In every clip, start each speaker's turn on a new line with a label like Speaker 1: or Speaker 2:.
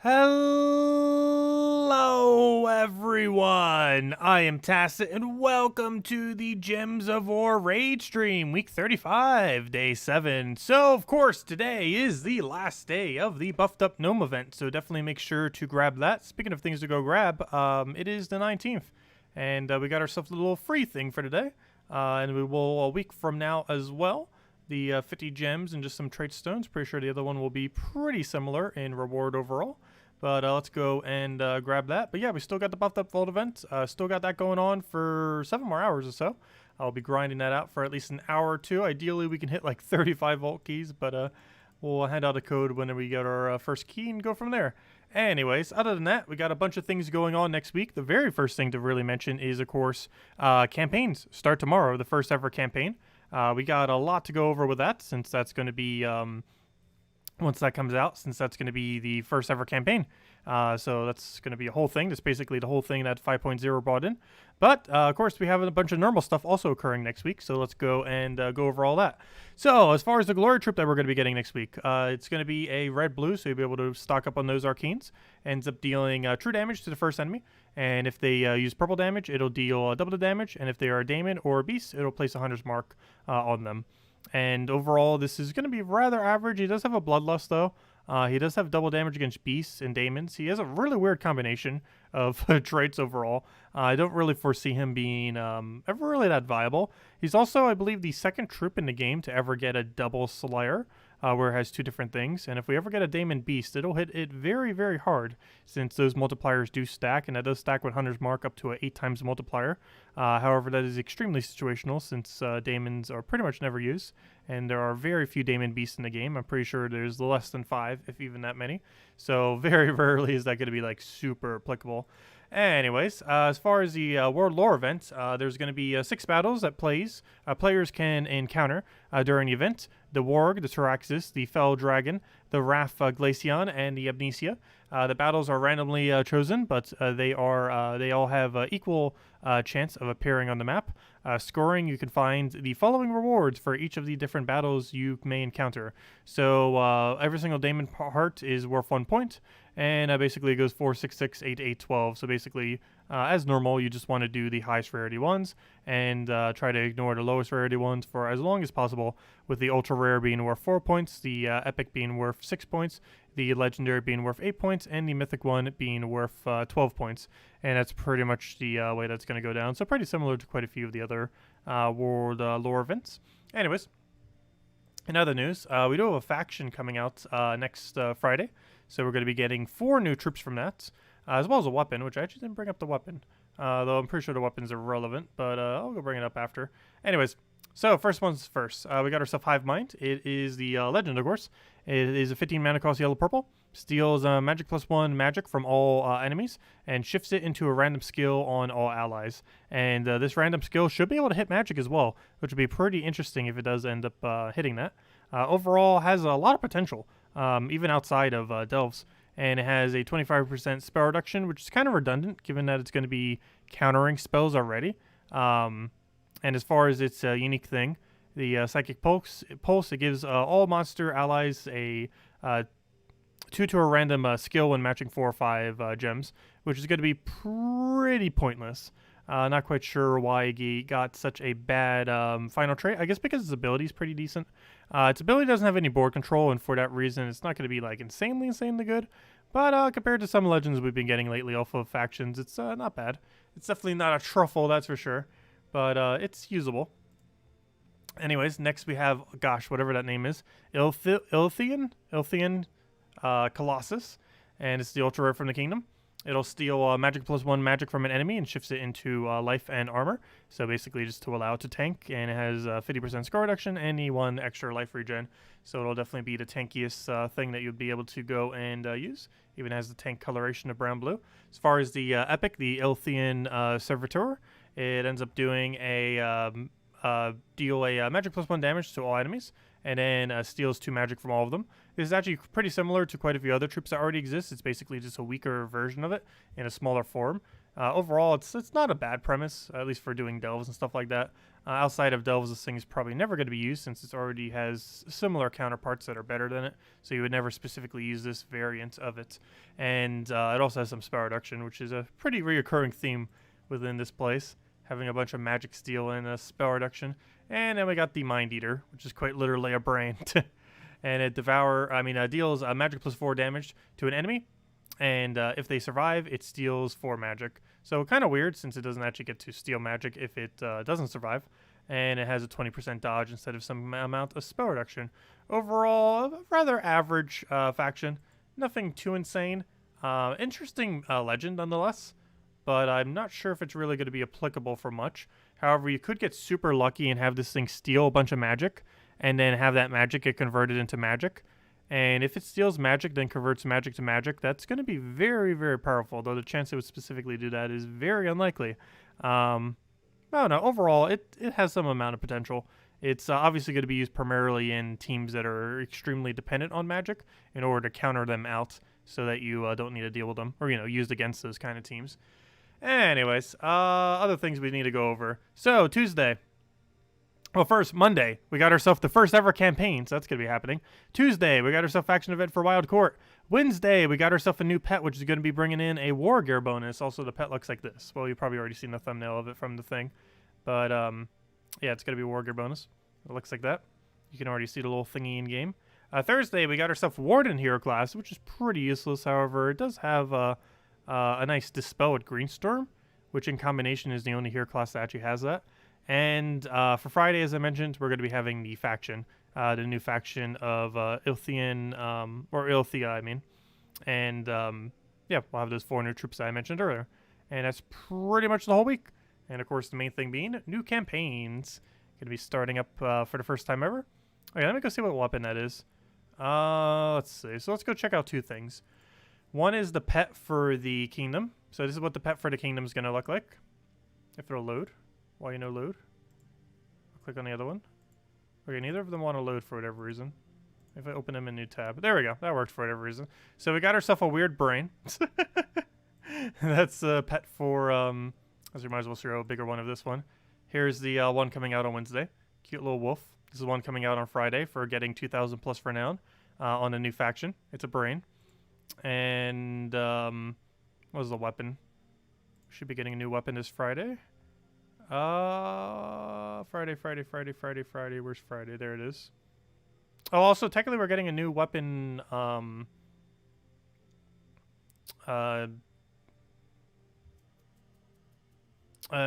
Speaker 1: Hello everyone, I am Tacet and welcome to the Gems of War raid stream, week 35, day 7. So of course today is the last day of the buffed up gnome event, so definitely make sure to grab that. Speaking of things to go grab, it is the 19th and we got ourselves a little free thing for today, and we will a week from now as well. The 50 gems and just some trait stones. Pretty sure the other one will be pretty similar in reward overall. But let's go and grab that. But yeah, we still got the buffed up vault event. Still got that going on for 7 more hours or so. I'll be grinding that out for at least an hour or two. Ideally, we can hit like 35 vault keys, but we'll hand out a code when we get our first key and go from there. Anyways, other than that, we got a bunch of things going on next week. The very first thing to really mention is, of course, campaigns start tomorrow, the first ever campaign. We got a lot to go over with that, since that's going to be, once that comes out, since that's going to be the first ever campaign. So that's going to be a whole thing. That's basically the whole thing that 5.0 brought in. But, of course, we have a bunch of normal stuff also occurring next week, so let's go and go over all that. So, as far as the glory troop that we're going to be getting next week, it's going to be a red-blue, so you'll be able to stock up on those arcanes. Ends up dealing true damage to the first enemy, and if they use purple damage, it'll deal double the damage, and if they are a daemon or a beast, it'll place a hunter's mark on them. And overall, this is going to be rather average. He does have a bloodlust, though. He does have double damage against beasts and daemons. He has a really weird combination of traits overall. I don't really foresee him being ever really that viable. He's also, I believe, the second troop in the game to ever get a double Slayer, where it has two different things. And if we ever get a daemon beast, it'll hit it very, very hard, since those multipliers do stack, and that does stack with Hunter's Mark up to an 8 times multiplier. However, that is extremely situational, since daemons are pretty much never used, and there are very few daemon beasts in the game. I'm pretty sure there's less than 5, if even that many. So very rarely is that going to be like super applicable. Anyways, as far as the World Lore event, there's going to be 6 battles that players can encounter during the event. The Warg, the Taraxis, the Fell Dragon, the Wrath Glaceon, and the Amnesia. The battles are randomly chosen, but they all have equal chance of appearing on the map. Scoring, you can find the following rewards for each of the different battles you may encounter. So every single daemon heart is worth 1 point, and basically it goes 4, 6, 6, 8, 8, 12. So basically, as normal, you just want to do the highest rarity ones and try to ignore the lowest rarity ones for as long as possible, with the ultra rare being worth 4 points, the epic being worth 6 points, the legendary being worth 8 points, and the mythic one being worth 12 points. And that's pretty much the way that's going to go down. So pretty similar to quite a few of the other World Lore events. Anyways, in other news, we do have a faction coming out next Friday. So we're going to be getting 4 new troops from that, as well as a weapon, which I actually didn't bring up the weapon. Though I'm pretty sure the weapon's irrelevant, but I'll go bring it up after. Anyways, so first one's first. We got ourselves Hive Mind. It is the legend, of course. It is a 15 mana cost yellow-purple. Steals magic +1 magic from all enemies, and shifts it into a random skill on all allies. And this random skill should be able to hit magic as well, which would be pretty interesting if it does end up hitting that. Overall, has a lot of potential, even outside of Delves. And it has a 25% spell reduction, which is kind of redundant, given that it's going to be countering spells already. And as far as its unique thing, the Psychic Pulse, it gives all monster allies a 2 to a random skill when matching 4 or 5 gems, which is going to be pretty pointless. Not quite sure why he got such a bad final trait. I guess because its ability is pretty decent. Its ability doesn't have any board control, and for that reason, it's not going to be like insanely good. But compared to some legends we've been getting lately off of factions, it's not bad. It's definitely not a truffle, that's for sure. But it's usable. Anyways, next we have, gosh, whatever that name is, Ilthian Colossus, and it's the ultra rare from the kingdom. It'll steal magic +1 magic from an enemy and shifts it into life and armor. So basically just to allow it to tank, and it has 50% score reduction and 1 extra life regen. So it'll definitely be the tankiest thing that you'd be able to go and use. Even has the tank coloration of brown-blue. As far as the epic, the Ilthian Servitor, it ends up doing a deal a magic +1 damage to all enemies, and then steals 2 magic from all of them. This is actually pretty similar to quite a few other troops that already exist. It's basically just a weaker version of it in a smaller form. Overall, it's not a bad premise, at least for doing delves and stuff like that. Outside of Delves, this thing is probably never going to be used since it already has similar counterparts that are better than it. So you would never specifically use this variant of it. And it also has some spell reduction, which is a pretty reoccurring theme within this place, having a bunch of magic steal and a spell reduction. And then we got the Mind Eater, which is quite literally a brain. And it deals magic plus 4 damage to an enemy. And if they survive, it steals 4 magic. So kind of weird since it doesn't actually get to steal magic if it doesn't survive. And it has a 20% dodge instead of some amount of spell reduction. Overall, a rather average faction. Nothing too insane. Interesting legend nonetheless. But I'm not sure if it's really going to be applicable for much. However, you could get super lucky and have this thing steal a bunch of magic. And then have that magic get converted into magic. And if it steals magic, then converts magic to magic, that's going to be very, very powerful, though the chance it would specifically do that is very unlikely. I don't know. Overall, it has some amount of potential. It's obviously going to be used primarily in teams that are extremely dependent on magic in order to counter them out so that you don't need to deal with them or, used against those kind of teams. Anyways, other things we need to go over. So, Tuesday. Well, first, Monday, we got ourselves the first ever campaign, so that's going to be happening. Tuesday, we got ourselves faction event for Wild Court. Wednesday, we got ourselves a new pet, which is going to be bringing in a war gear bonus. Also, the pet looks like this. Well, you've probably already seen the thumbnail of it from the thing. But, yeah, it's going to be a war gear bonus. It looks like that. You can already see the little thingy in game. Thursday, we got ourselves Warden hero class, which is pretty useless. However, it does have a nice Dispel with Greenstorm, which in combination is the only hero class that actually has that. And for Friday, as I mentioned, we're going to be having the faction, the new faction of Ilthian, or Ilthia, I mean. And, yeah, we'll have those 4 new troops that I mentioned earlier. And that's pretty much the whole week. And, of course, the main thing being new campaigns. Going to be starting up for the first time ever. Okay, let me go see what weapon that is. Let's see. So let's go check out 2 things. One is the pet for the kingdom. So this is what the pet for the kingdom is going to look like. If it'll load. While load. I'll click on the other one. Okay, neither of them want to load for whatever reason. If I open them in a new tab. There we go. That worked for whatever reason. So we got ourselves a weird brain. That's a pet for, as we might as well show a bigger one of this one. Here's the one coming out on Wednesday. Cute little wolf. This is one coming out on Friday for getting 2,000 plus renown on a new faction. It's a brain. And, what was the weapon? Should be getting a new weapon this Friday. Friday. Where's Friday? There it is. Oh, also, technically, we're getting a new weapon, a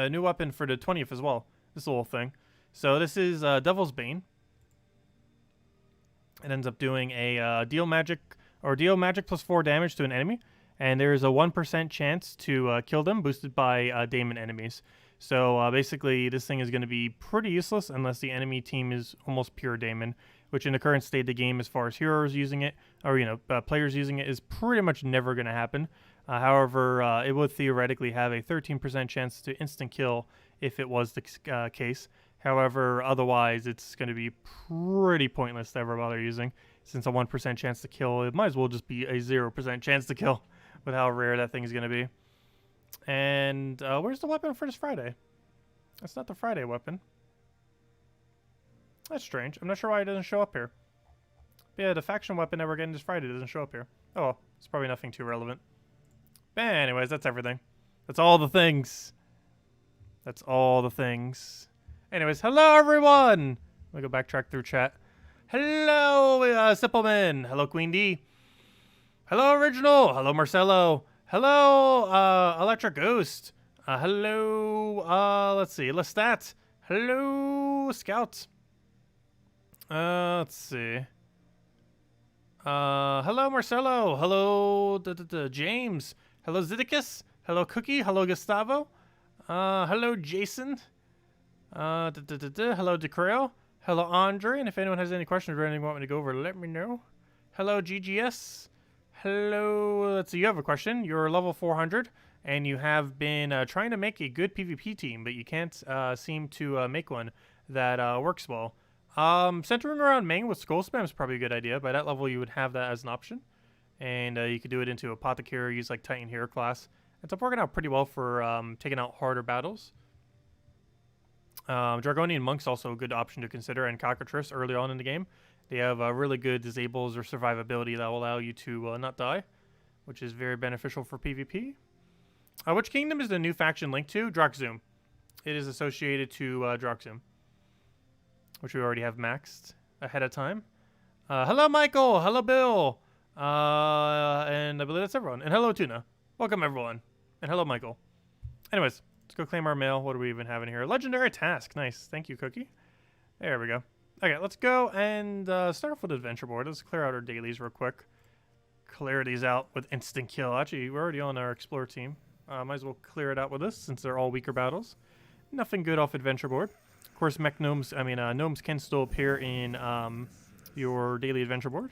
Speaker 1: new weapon for the 20th as well. This little thing. So this is Devil's Bane. It ends up doing a deal magic plus 4 damage to an enemy, and there is a 1% chance to kill them, boosted by Daemon enemies. So basically, this thing is going to be pretty useless unless the enemy team is almost pure Daemon, which in the current state of the game, as far as heroes using it, or players using it, is pretty much never going to happen. However, it would theoretically have a 13% chance to instant kill if it was the case. However, otherwise, it's going to be pretty pointless to ever bother using, since a 1% chance to kill, it might as well just be a 0% chance to kill with how rare that thing is going to be. And where's the weapon for this Friday? That's not the Friday weapon. That's strange. I'm not sure why it doesn't show up here. But yeah, the faction weapon that we're getting this Friday doesn't show up here. Oh well, it's probably nothing too relevant. But anyways, that's everything. That's all the things. That's all the things. Anyways, hello everyone! Let me go backtrack through chat. Hello, Simpleman. Hello, Queen D. Hello, Original. Hello, Marcelo. Hello, Electric Ghost. Hello, let's see, Lestat. Hello, Scout. Let's see. Hello, Marcelo. Hello, James. Hello, Zeddicus. Hello, Cookie. Hello, Gustavo. Hello, Jason. Hello, DeCreo. Hello, Andre. And if anyone has any questions or anything you want me to go over, let me know. Hello, GGS. Hello, let's see, you have a question. You're level 400, and you have been trying to make a good PvP team, but you can't seem to make one that works well. Centering around main with Skull Spam is probably a good idea. By that level, you would have that as an option. And you could do it into Apothecary, use like Titan Hero class. It's working out pretty well for taking out harder battles. Dragonian Monk's also a good option to consider, and Cockatrice early on in the game. They have really good disables or survivability that will allow you to not die, which is very beneficial for PvP. Which kingdom is the new faction linked to? Droxzoom. It is associated to Droxzoom, which we already have maxed ahead of time. Hello, Michael. Hello, Bill. And I believe that's everyone. And hello, Tuna. Welcome, everyone. And hello, Michael. Anyways, let's go claim our mail. What do we even have in here? Legendary task. Nice. Thank you, Cookie. There we go. Okay, let's go and start off with adventure board. Let's clear out our dailies real quick. Clear these out with instant kill. Actually, we're already on our Explorer team. Might as well clear it out with this since they're all weaker battles. Nothing good off adventure board. Of course, gnomes can still appear in your daily adventure board.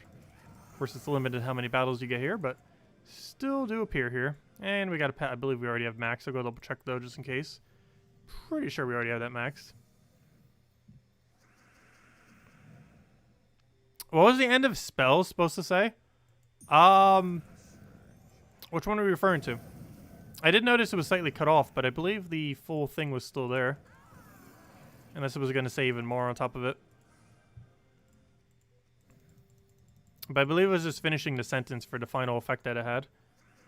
Speaker 1: Of course, it's limited how many battles you get here, but still do appear here. And we got a pet. I believe we already have max. I'll go double check though just in case. Pretty sure we already have that max. What was the end of spells supposed to say? Which one are we referring to? I did notice it was slightly cut off, but I believe the full thing was still there. Unless it was going to say even more on top of it. But I believe it was just finishing the sentence for the final effect that it had.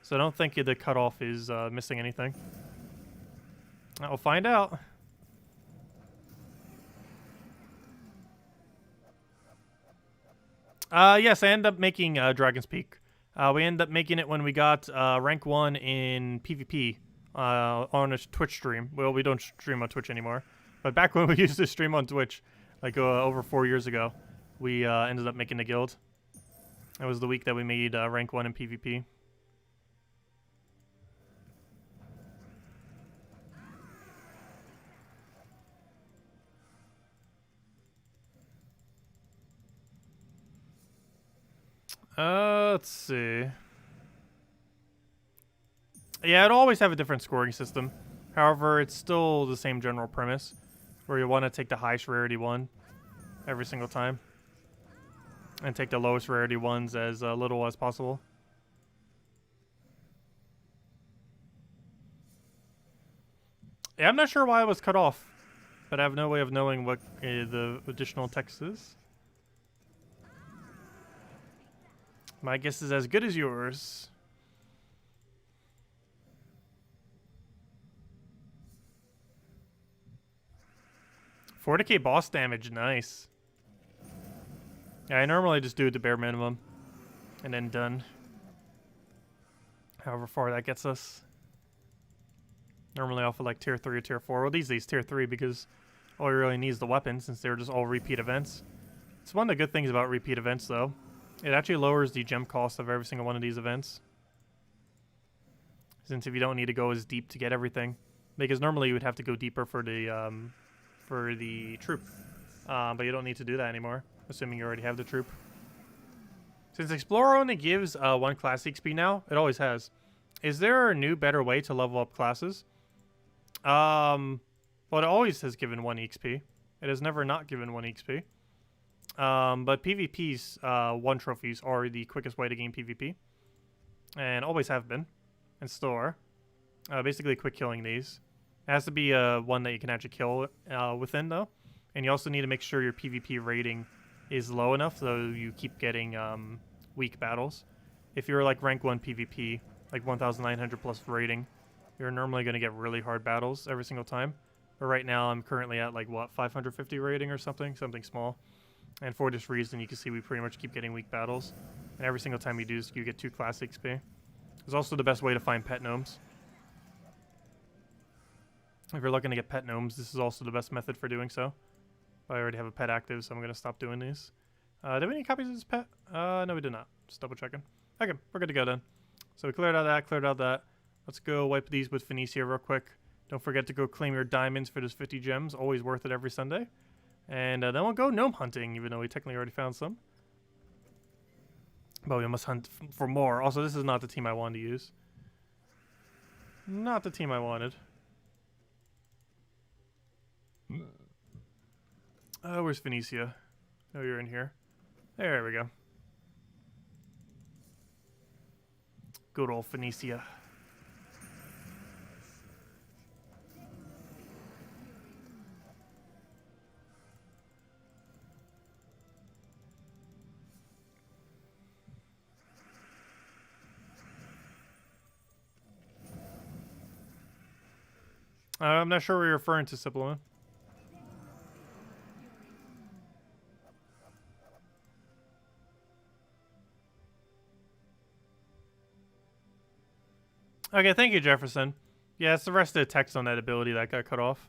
Speaker 1: So I don't think the cutoff is missing anything. We'll find out. Yes, I ended up making Dragon's Peak. We ended up making it when we got rank 1 in PvP on a Twitch stream. Well, we don't stream on Twitch anymore. But back when we used to stream on Twitch, like over 4 years ago, we ended up making the guild. That was the week that we made rank 1 in PvP. Let's see. Yeah, it'll always have a different scoring system. However, it's still the same general premise, where you want to take the highest rarity one every single time, and take the lowest rarity ones as little as possible. Yeah, I'm not sure why it was cut off, but I have no way of knowing what the additional text is. My guess is as good as yours. 40k boss damage, nice. Yeah, I normally just do it to bare minimum. And then done. However far that gets us. Normally off of like tier 3 or tier 4. Well, these days tier 3 because all you really need is the weapon since they're just all repeat events. It's one of the good things about repeat events though. It actually lowers the gem cost of every single one of these events. Since if you don't need to go as deep to get everything. Because normally you would have to go deeper for the troop. But you don't need to do that anymore, assuming you already have the troop. Since Explorer only gives 1 class XP now, it always has. Is there a new, better way to level up classes? Well, it always has given 1 XP. It has never not given 1 XP. But PvP's 1 trophies are the quickest way to gain PvP. And always have been. And still are. Basically quick killing these. It has to be one that you can actually kill within though. And you also need to make sure your PvP rating is low enough so you keep getting weak battles. If you're like rank 1 PvP, like 1900 plus rating, you're normally going to get really hard battles every single time. But right now I'm currently at like what, 550 rating or something small. And for this reason you can see we pretty much keep getting weak battles. And every single time you do, you get 2 class XP. It's also the best way to find pet gnomes. If you're looking to get pet gnomes, this is also the best method for doing so. I already have a pet active, so I'm going to stop doing these. Did we need copies of this pet? No, we did not. Just double checking. Okay, we're good to go then. So we cleared out that, Let's go wipe these with Phoenicia real quick. Don't forget to go claim your diamonds for those 50 gems. Always worth it every Sunday. And then we'll go gnome hunting, even though we technically already found some. But we must hunt for more. Also, this is not the team I wanted to use. Not the team I wanted. Where's Phoenicia? Oh, you're in here. There we go. Good old Phoenicia. I'm not sure what you're referring to, Supplement. Okay, thank you, Jefferson. Yeah, it's the rest of the text on that ability that got cut off.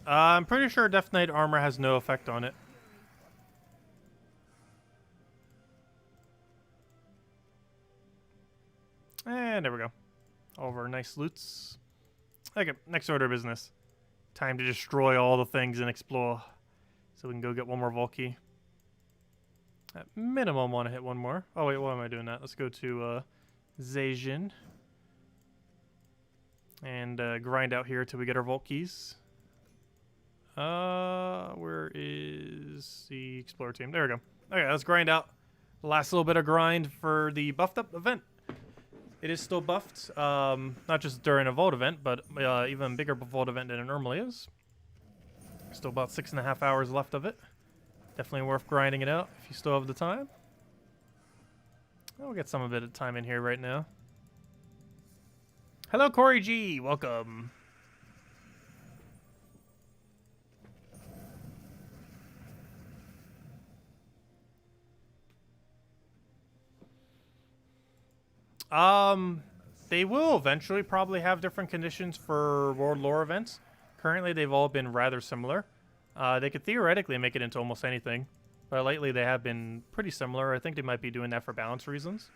Speaker 1: I'm pretty sure Death Knight armor has no effect on it. And there we go. All of our nice loots. Okay, next order of business. Time to destroy all the things and explore. So we can go get one more Volkey. At minimum, want to hit one more. Oh wait, why am I doing that? Let's go to Zhejian. And grind out here till we get our Volkeys. Where is the Explorer team? There we go. Okay, let's grind out the last little bit of grind for the buffed up event. It is still buffed, not just during a Vault event, but even bigger Vault event than it normally is. Still about 6.5 hours left of it. Definitely worth grinding it out if you still have the time. We'll get some of it at time in here right now. Hello, Corey G. Welcome. They will eventually probably have different conditions for World Lore events. Currently, they've all been rather similar. They could theoretically make it into almost anything, but lately they have been pretty similar. I think they might be doing that for balance reasons,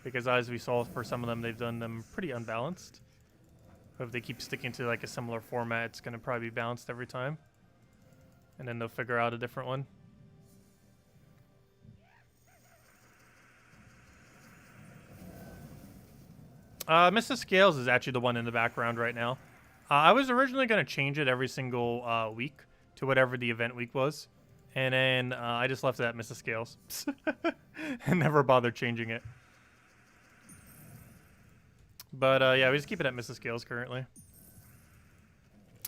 Speaker 1: because as we saw for some of them, they've done them pretty unbalanced. But if they keep sticking to like a similar format, it's going to probably be balanced every time, and then they'll figure out a different one. Mrs. Scales is actually the one in the background right now. I was originally going to change it every single week to whatever the event week was. And then I just left it at Mrs. Scales. And never bothered changing it. But yeah, we just keep it at Mrs. Scales currently.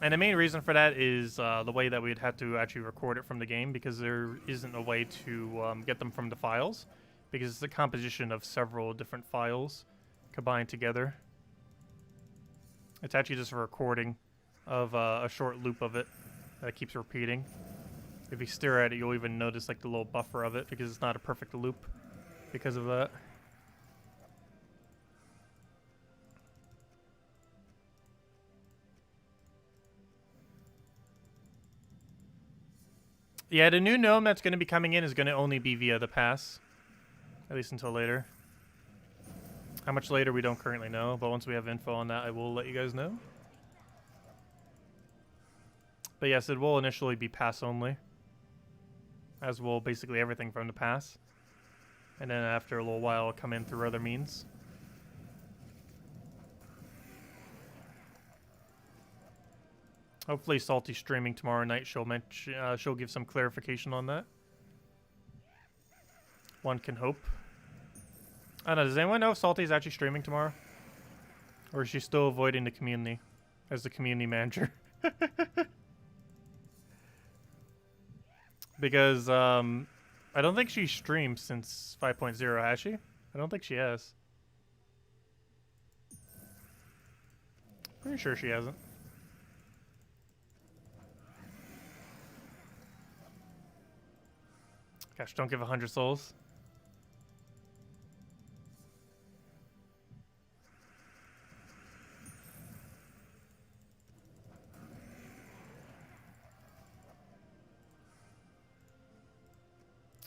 Speaker 1: And the main reason for that is the way that we'd have to actually record it from the game, because there isn't a way to get them from the files, because it's a composition of several different files combined together. It's actually just a recording of a short loop of it that keeps repeating. If you stare at it, you'll even notice like the little buffer of it, because it's not a perfect loop because of that. Yeah, the new gnome that's going to be coming in is going to only be via the pass, at least until later. How much later, we don't currently know, but once we have info on that, I will let you guys know. But yes, it will initially be pass only, as will basically everything from the pass. And then after a little while, it'll come in through other means. Hopefully Salty's streaming tomorrow night. She'll give some clarification on that. One can hope. I don't know, does anyone know if Salty's actually streaming tomorrow? Or is she still avoiding the community as the community manager? Because I don't think she streamed since 5.0, has she? I don't think she has. Pretty sure she hasn't. Gosh, don't give 100 souls.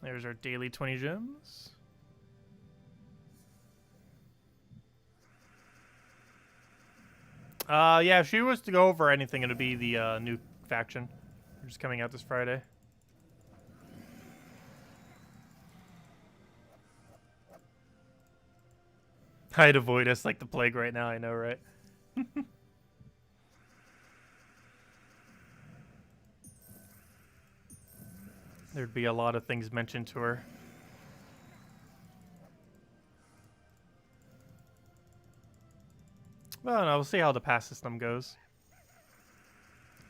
Speaker 1: There's our daily 20 gems. Yeah, if she was to go over anything, it'd be the new faction, which is coming out this Friday. I'd avoid us like the plague right now, I know, right? There'd be a lot of things mentioned to her. Well, no, we'll see how the pass system goes.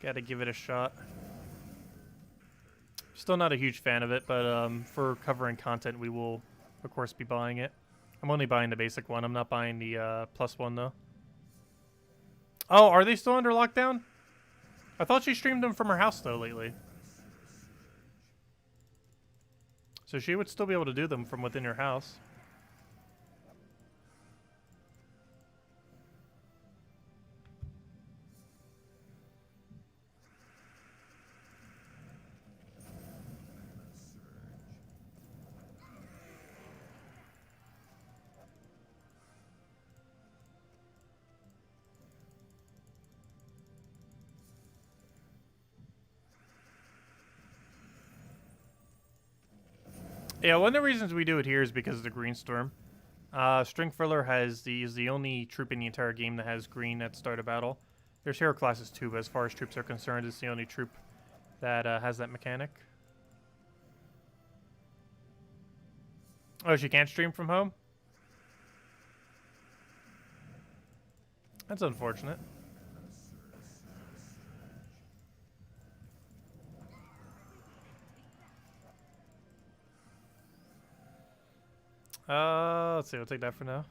Speaker 1: Gotta give it a shot. Still not a huge fan of it, but for covering content, we will, of course, be buying it. I'm only buying the basic one. I'm not buying the plus one, though. Oh, are they still under lockdown? I thought she streamed them from her house, though, lately. So she would still be able to do them from within her house. Yeah, one of the reasons we do it here is because of the green storm. String Filler is the only troop in the entire game that has green at start of battle. There's hero classes too, but as far as troops are concerned, it's the only troop that has that mechanic. Oh, she can't stream from home? That's unfortunate. Let's see, we'll take that for now.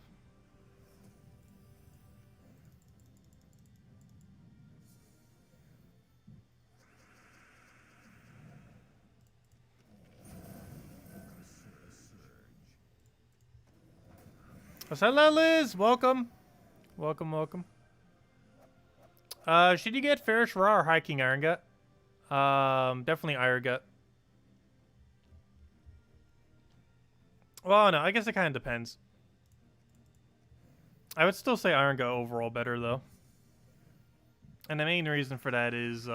Speaker 1: Hello, Liz! Welcome. Welcome, welcome. Should you get Farish Raw or Hiking Iron Gut? Definitely Iron Gut. Well, no, I guess it kind of depends. I would still say Iron Gut overall better, though. And the main reason for that is,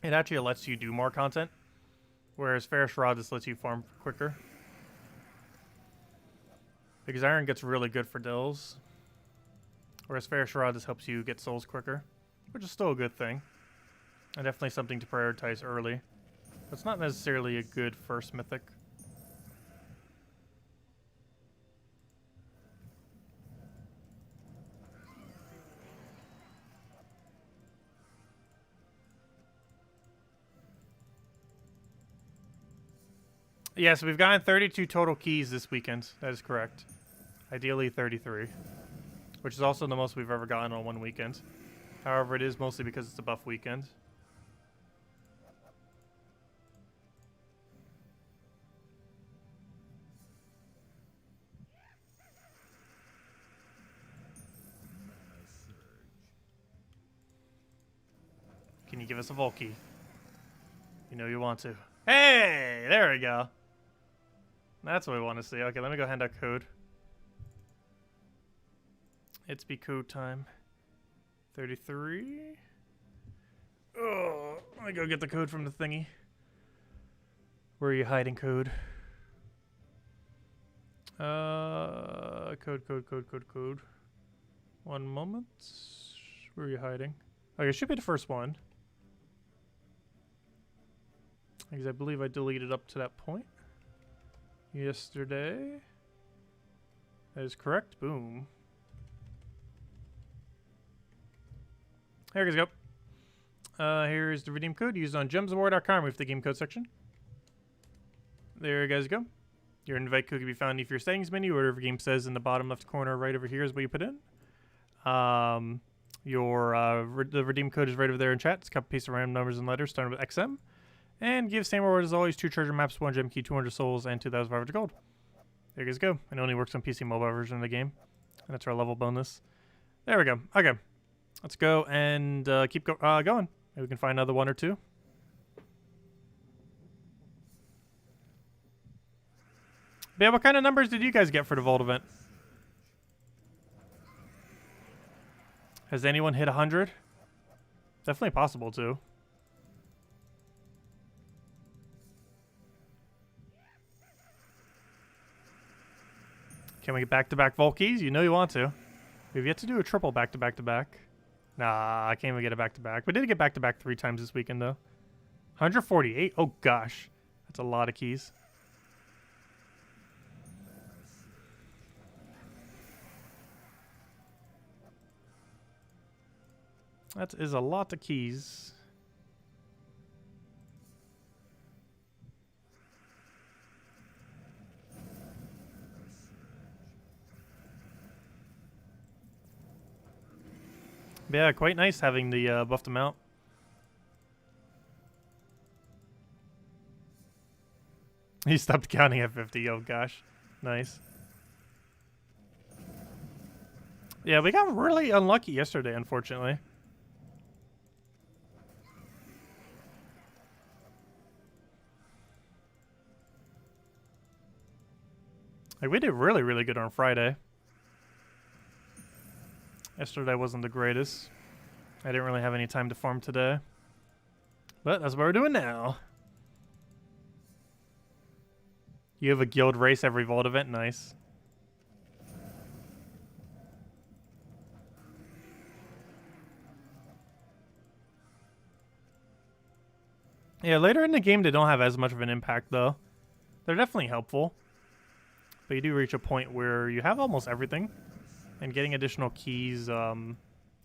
Speaker 1: it actually lets you do more content. Whereas Farish Raw just lets you farm quicker. Because Iron Gut's really good for dills. Whereas Farish Raw just helps you get souls quicker. Which is still a good thing. And definitely something to prioritize early. But it's not necessarily a good first mythic. Yeah, so we've gotten 32 total keys this weekend. That is correct. Ideally 33. Which is also the most we've ever gotten on one weekend. However, it is mostly because it's a buff weekend. Can you give us a Volkey? You know you want to. Hey! There we go. That's what we want to see. Okay, let me go hand out code. It's be code time. 33. Oh, let me go get the code from the thingy. Where are you hiding code? Code. One moment. Where are you hiding? Okay, it should be the first one. Because I believe I deleted up to that point yesterday. That is correct. Boom. Here you go. Here is the redeem code used on gemsofwar.com with the game code section. There you guys go. Your invite code can be found in your settings menu, whatever game says in the bottom left corner right over here is what you put in. The redeem code is right over there in chat. It's copy paste of random numbers and letters starting with XM. And give same reward as always, 2 treasure maps, 1 gem key, 200 souls, and 2,500 gold. There you guys go. It only works on PC mobile version of the game. And that's our level bonus. There we go. Okay. Let's go and keep going. Maybe we can find another one or two. But yeah, what kind of numbers did you guys get for the Vault event? Has anyone hit 100? Definitely possible too. Can we get back-to-back Volkeys? You know you want to. We've yet to do a triple back-to-back-to-back. Nah, I can't even get a back-to-back. We did get back-to-back 3 times this weekend, though. 148? Oh, gosh. That's a lot of keys. That is a lot of keys. Yeah, quite nice having the buffed him out. He stopped counting at 50. Oh gosh, nice. Yeah, we got really unlucky yesterday, unfortunately. Like, we did really, really good on Friday. Yesterday wasn't the greatest. I didn't really have any time to farm today. But that's what we're doing now. You have a guild race every vault event? Nice. Yeah, later in the game they don't have as much of an impact though. They're definitely helpful. But you do reach a point where you have almost everything. And getting additional keys, I don't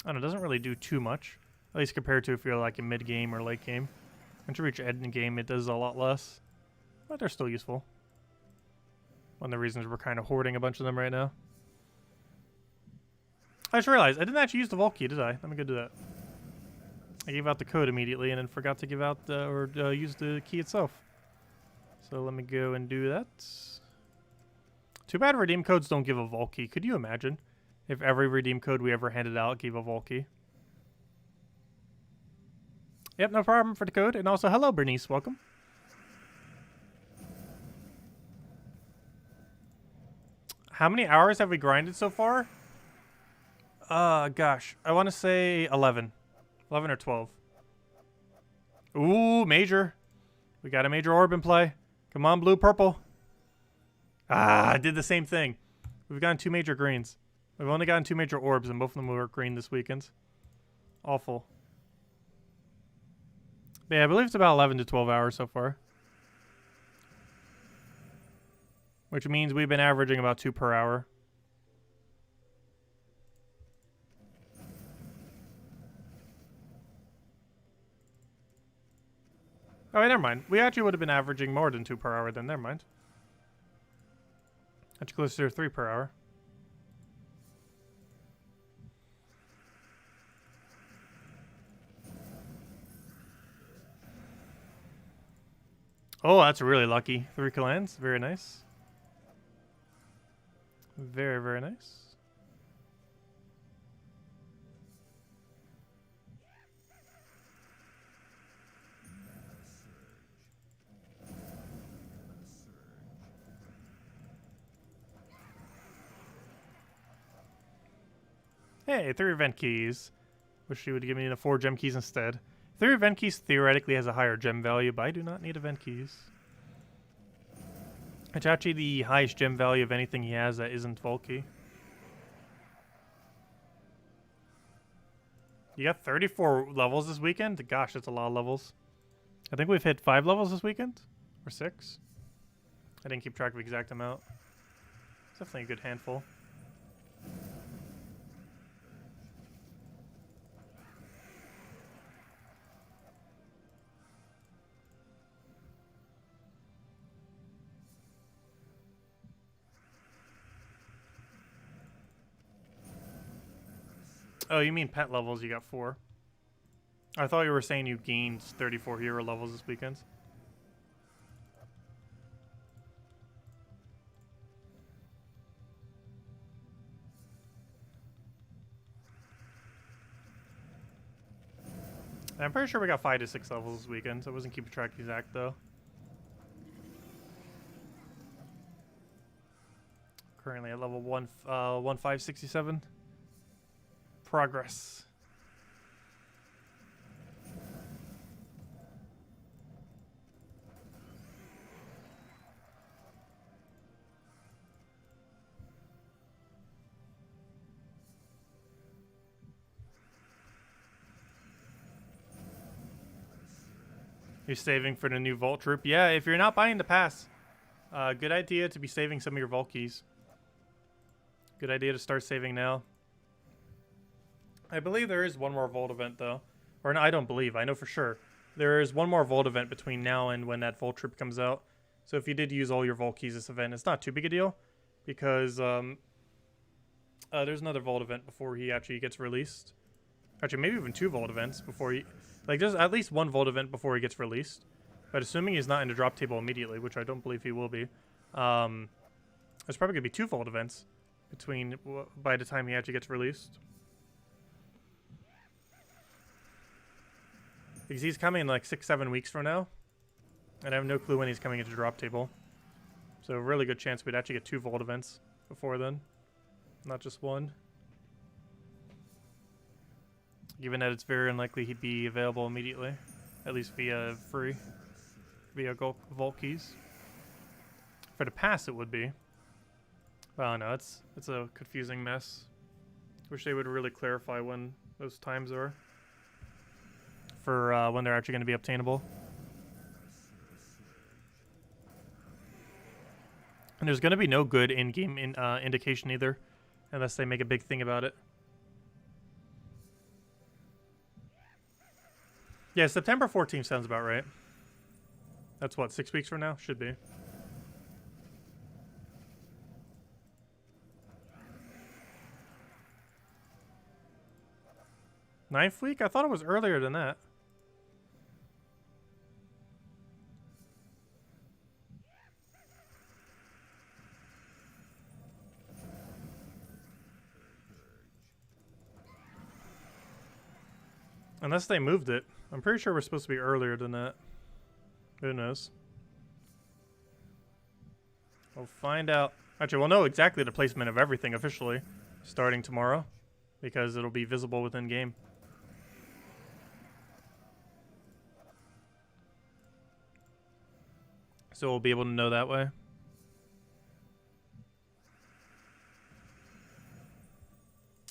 Speaker 1: know, doesn't really do too much. At least compared to if you're like in mid-game or late game. Once you reach end game, it does a lot less. But they're still useful. One of the reasons we're kind of hoarding a bunch of them right now. I just realized I didn't actually use the vault key, did I? Let me go do that. I gave out the code immediately and then forgot to give out use the key itself. So let me go and do that. Too bad redeem codes don't give a vault key. Could you imagine if every redeem code we ever handed out gave a vault key? Yep, no problem for the code. And also, hello, Bernice. Welcome. How many hours have we grinded so far? Gosh. I want to say 11. 11 or 12. Ooh, major. We got a major orb in play. Come on, blue, purple. Ah, I did the same thing. We've gotten 2 major greens. We've only gotten 2 major orbs, and both of them were green this weekend. Awful. But yeah, I believe it's about 11 to 12 hours so far. Which means we've been averaging about 2 per hour. Oh, wait, never mind. We actually would have been averaging more than 2 per hour then. Never mind. Actually closer to 3 per hour. Oh, that's really lucky. 3 clans. Very nice. Very, very nice. Hey, 3 event keys. Wish you would give me the 4 gem keys instead. 3 event keys theoretically has a higher gem value, but I do not need event keys. It's actually the highest gem value of anything he has that isn't vault key. You got 34 levels this weekend? Gosh, that's a lot of levels. I think we've hit 5 levels this weekend? Or 6? I didn't keep track of the exact amount. It's definitely a good handful. Oh, you mean pet levels? You got 4. I thought you were saying you gained 34 hero levels this weekend. I'm pretty sure we got 5 to 6 levels this weekend, so I wasn't keeping track exact though. Currently at level 1567. Progress. You're saving for the new vault troop? Yeah, if you're not buying the pass, good idea to be saving some of your vault keys. Good idea to start saving now. I believe there is one more vault event though. Or no, I don't believe. I know for sure. There is one more vault event between now and when that vault trip comes out. So if you did use all your vault keys this event, it's not too big a deal. Because there's another vault event before he actually gets released. Actually, maybe even 2 Vault events before he... Like, there's at least 1 Vault event before he gets released. But assuming he's not in the drop table immediately, which I don't believe he will be, there's probably going to be 2 Vault events between by the time he actually gets released. Because he's coming in like 6-7 weeks from now. And I have no clue when he's coming into the drop table. So a really good chance we'd actually get 2 Vault events before then. Not just 1. Given that it's very unlikely he'd be available immediately. At least via Vault keys. For the pass it would be. But I don't know, it's a confusing mess. Wish they would really clarify when those times are. For when they're actually going to be obtainable. And there's going to be no good in-game indication either, unless they make a big thing about it. Yeah, September 14th sounds about right. That's what, 6 weeks from now? Should be. Ninth week? I thought it was earlier than that. Unless they moved it. I'm pretty sure we're supposed to be earlier than that. Who knows? We'll find out. Actually, we'll know exactly the placement of everything officially starting tomorrow. Because it'll be visible within game. So we'll be able to know that way.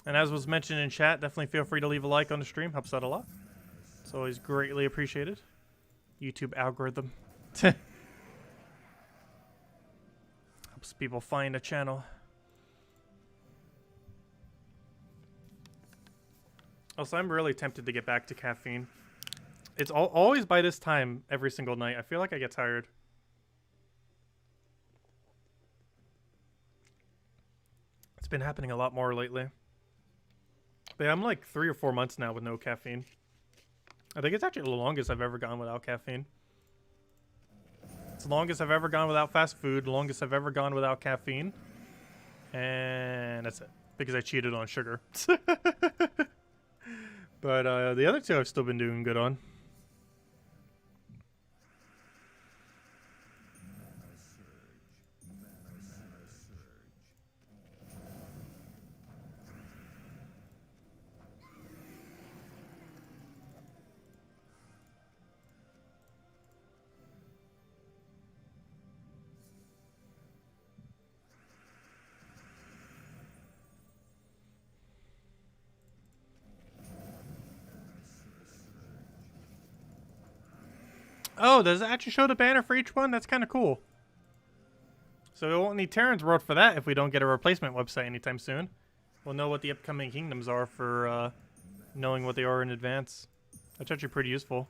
Speaker 1: And as was mentioned in chat, definitely feel free to leave a like on the stream. Helps out a lot. It's always greatly appreciated. YouTube algorithm. Helps people find a channel. Also, I'm really tempted to get back to caffeine. It's always by this time every single night. I feel like I get tired. It's been happening a lot more lately. But yeah, I'm like 3 or 4 months now with no caffeine. I think it's actually the longest I've ever gone without caffeine. It's the longest I've ever gone without fast food. The longest I've ever gone without caffeine. And that's it. Because I cheated on sugar. But the other 2 I've still been doing good on. Oh, does it actually show the banner for each one? That's kind of cool. So we won't need Terran's World for that if we don't get a replacement website anytime soon. We'll know what the upcoming kingdoms are for knowing what they are in advance. That's actually pretty useful.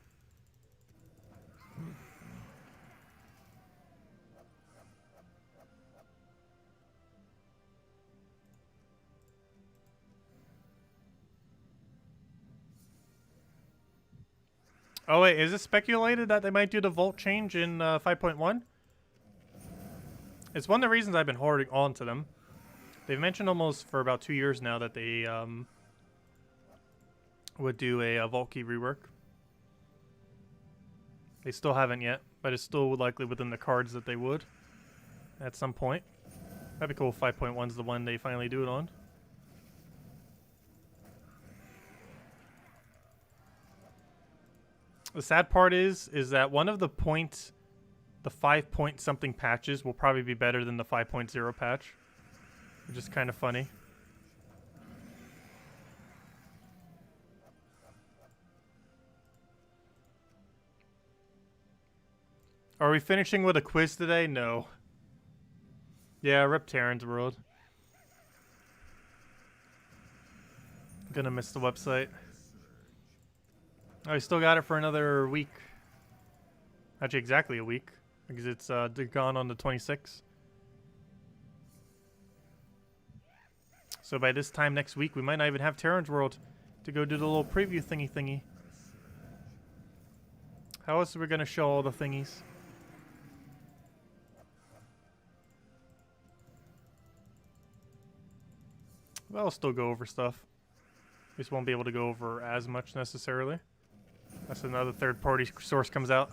Speaker 1: Oh wait, is it speculated that they might do the vault change in 5.1? It's one of the reasons I've been holding on to them. They've mentioned almost for about 2 years now that they would do a vault key rework. They still haven't yet, but it's still likely within the cards that they would at some point. That'd be cool if 5.1's the one they finally do it on. The sad part is that one of the 5 point something patches will probably be better than the 5.0 patch, which is kind of funny. Are we finishing with a quiz today? No. Yeah, rip Terran's World. Gonna miss the website. Oh, I still got it for another week. Actually, exactly a week. Because it's gone on the 26th. So by this time next week, we might not even have Terran's World to go do the little preview thingy. How else are we gonna show all the thingies? Well, I'll still go over stuff. We just won't be able to go over as much necessarily. That's another third-party source comes out.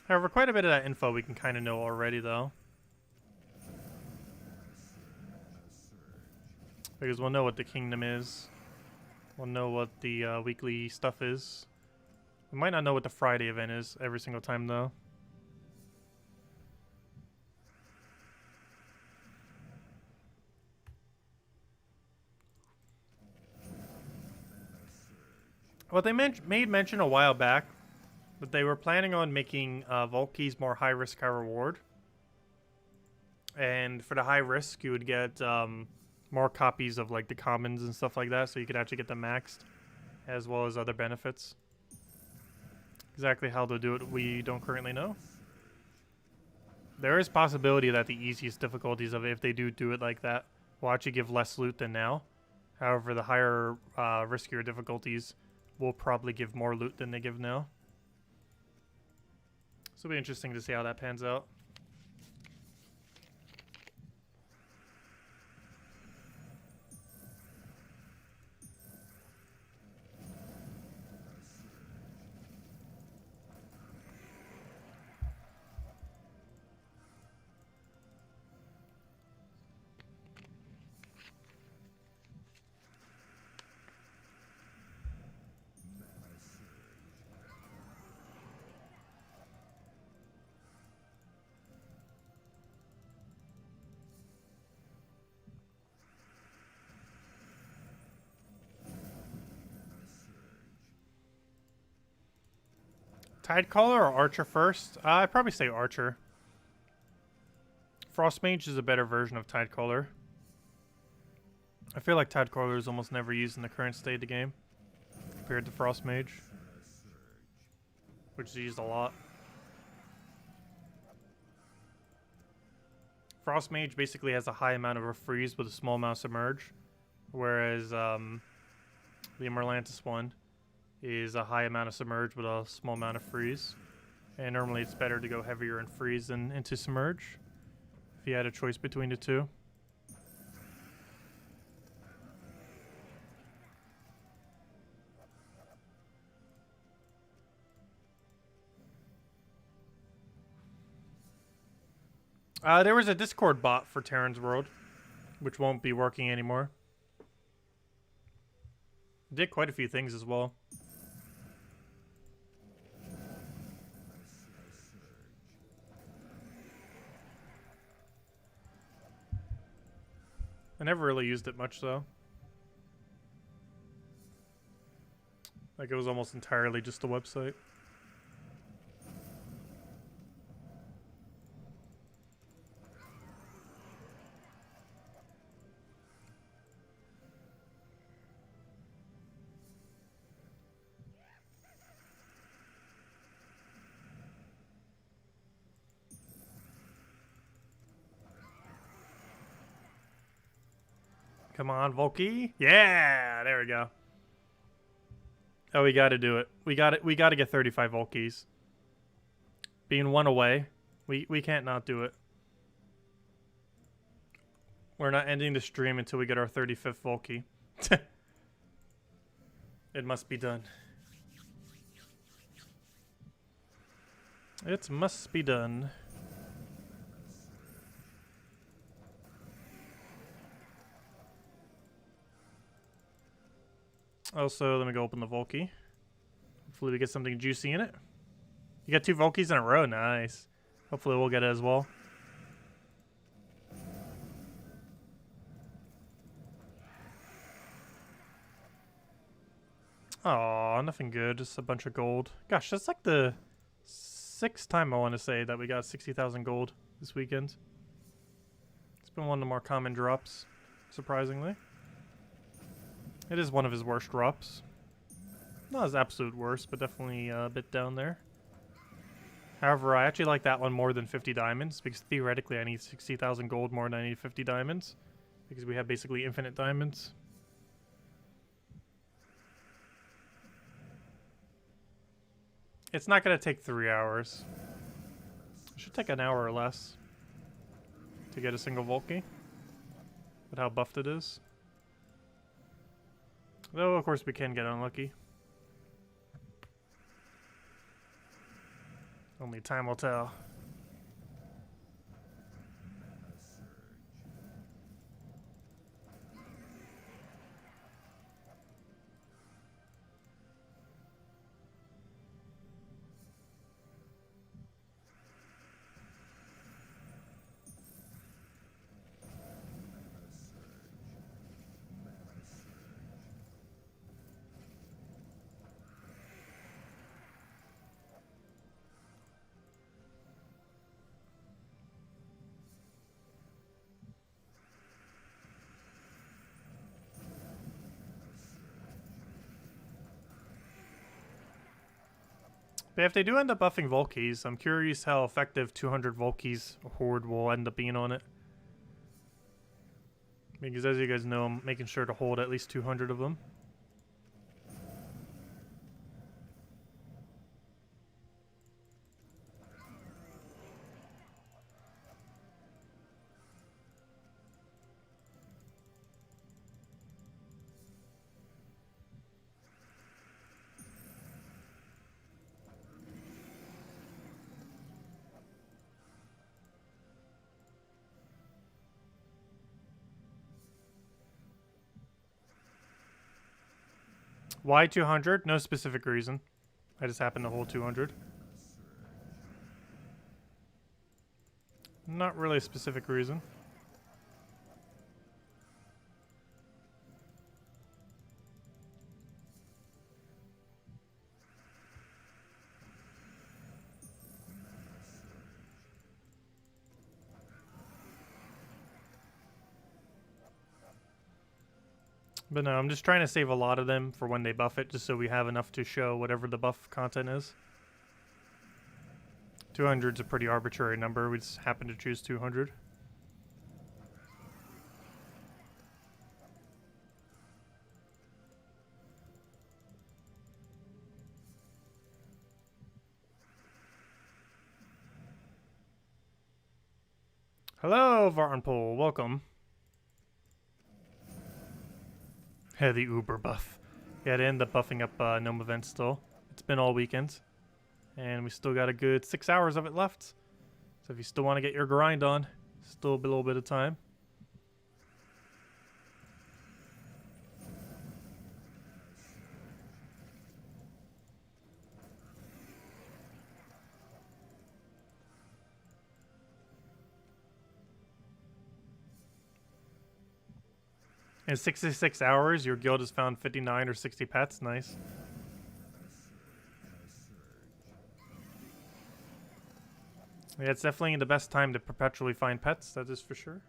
Speaker 1: However, quite a bit of that info we can kind of know already, though. Because we'll know what the kingdom is. We'll know what the weekly stuff is. We might not know what the Friday event is every single time, though. Well, they made mention a while back that they were planning on making Volkeys more high risk, high reward. And for the high risk, you would get more copies of like the commons and stuff like that, so you could actually get them maxed, as well as other benefits. Exactly how they'll do it, we don't currently know. There is possibility that the easiest difficulties of it, if they do it like that, will actually give less loot than now. However, the higher riskier difficulties will probably give more loot than they give now. So it'll be interesting to see how that pans out. Tidecaller or Archer first? I'd probably say Archer. Frostmage is a better version of Tidecaller. I feel like Tidecaller is almost never used in the current state of the game compared to Frostmage, which is used a lot. Frostmage basically has a high amount of a freeze with a small amount of submerge, whereas the Merlantis one is a high amount of submerge with a small amount of freeze. And normally it's better to go heavier in freeze than into submerge if you had a choice between the two. There was a Discord bot for Terran's World, which won't be working anymore. Did quite a few things as well. I never really used it much, though. Like, it was almost entirely just a website. Come on, Volky. Yeah, there we go. Oh, we got to do it. We got to get 35 Volkies. Being one away, we can't not do it. We're not ending the stream until we get our 35th Volky. It must be done. It must be done. Also, let me go open the Volky. Hopefully we get something juicy in it. You got 2 Volkies in a row. Nice. Hopefully we'll get it as well. Aw, nothing good. Just a bunch of gold. Gosh, that's like the 6th time I want to say that we got 60,000 gold this weekend. It's been one of the more common drops, surprisingly. It is one of his worst drops. Not as absolute worst, but definitely a bit down there. However, I actually like that one more than 50 diamonds, because theoretically I need 60,000 gold more than I need 50 diamonds, because we have basically infinite diamonds. It's not going to take 3 hours. It should take an hour or less to get a single Volky, with how buffed it is. Though, of course, we can get unlucky. Only time will tell. But if they do end up buffing Volkies, I'm curious how effective 200 Volkies Horde will end up being on it. Because as you guys know, I'm making sure to hold at least 200 of them. Why 200? No specific reason. I just happen to hold 200. Not really a specific reason. But no, I'm just trying to save a lot of them for when they buff it, just so we have enough to show whatever the buff content is. 200's a pretty arbitrary number. We just happen to choose 200. Hello, Vartanpol. Welcome. Yeah, the Uber buff. Yeah, they end up buffing up Gnome events still. It's been all weekend. And we still got a good 6 hours of it left. So if you still want to get your grind on, still a little bit of time. In 66 hours, your guild has found 59 or 60 pets. Nice. Yeah, it's definitely the best time to perpetually find pets, that is for sure.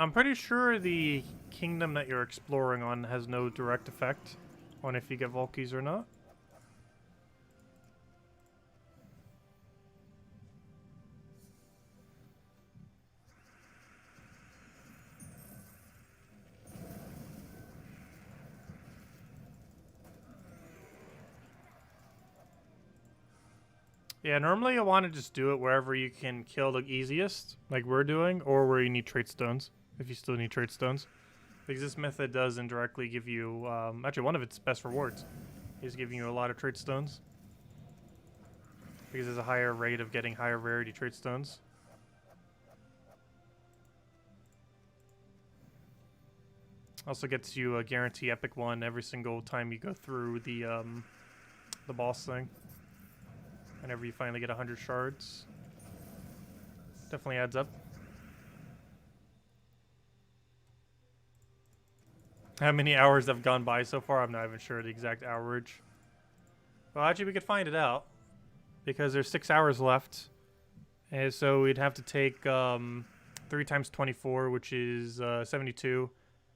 Speaker 1: I'm pretty sure the kingdom that you're exploring on has no direct effect on if you get Volkies or not. Yeah, normally I want to just do it wherever you can kill the easiest, like we're doing, or where you need trait stones. If you still need trait stones. Because this method does indirectly give you, actually one of its best rewards is giving you a lot of trait stones. Because there's a higher rate of getting higher rarity trait stones. Also gets you a guarantee epic one every single time you go through the boss thing. whenever you finally get 100 shards. Definitely adds up. How many hours have gone by so far? I'm not even sure the exact average. Well, actually, we could find it out. Because there's 6 hours left. And so we'd have to take 3 times 24, which is 72.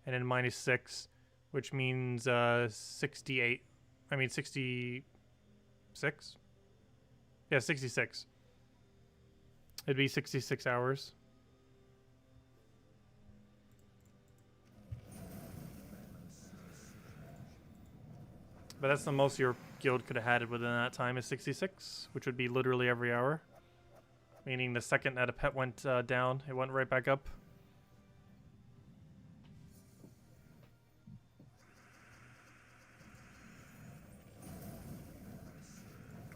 Speaker 1: And then minus 6, which means 68. I mean 66? Yeah, 66. It'd be 66 hours. But that's the most your guild could have had it within that time is 66, which would be literally every hour. Meaning the second that a pet went down, it went right back up.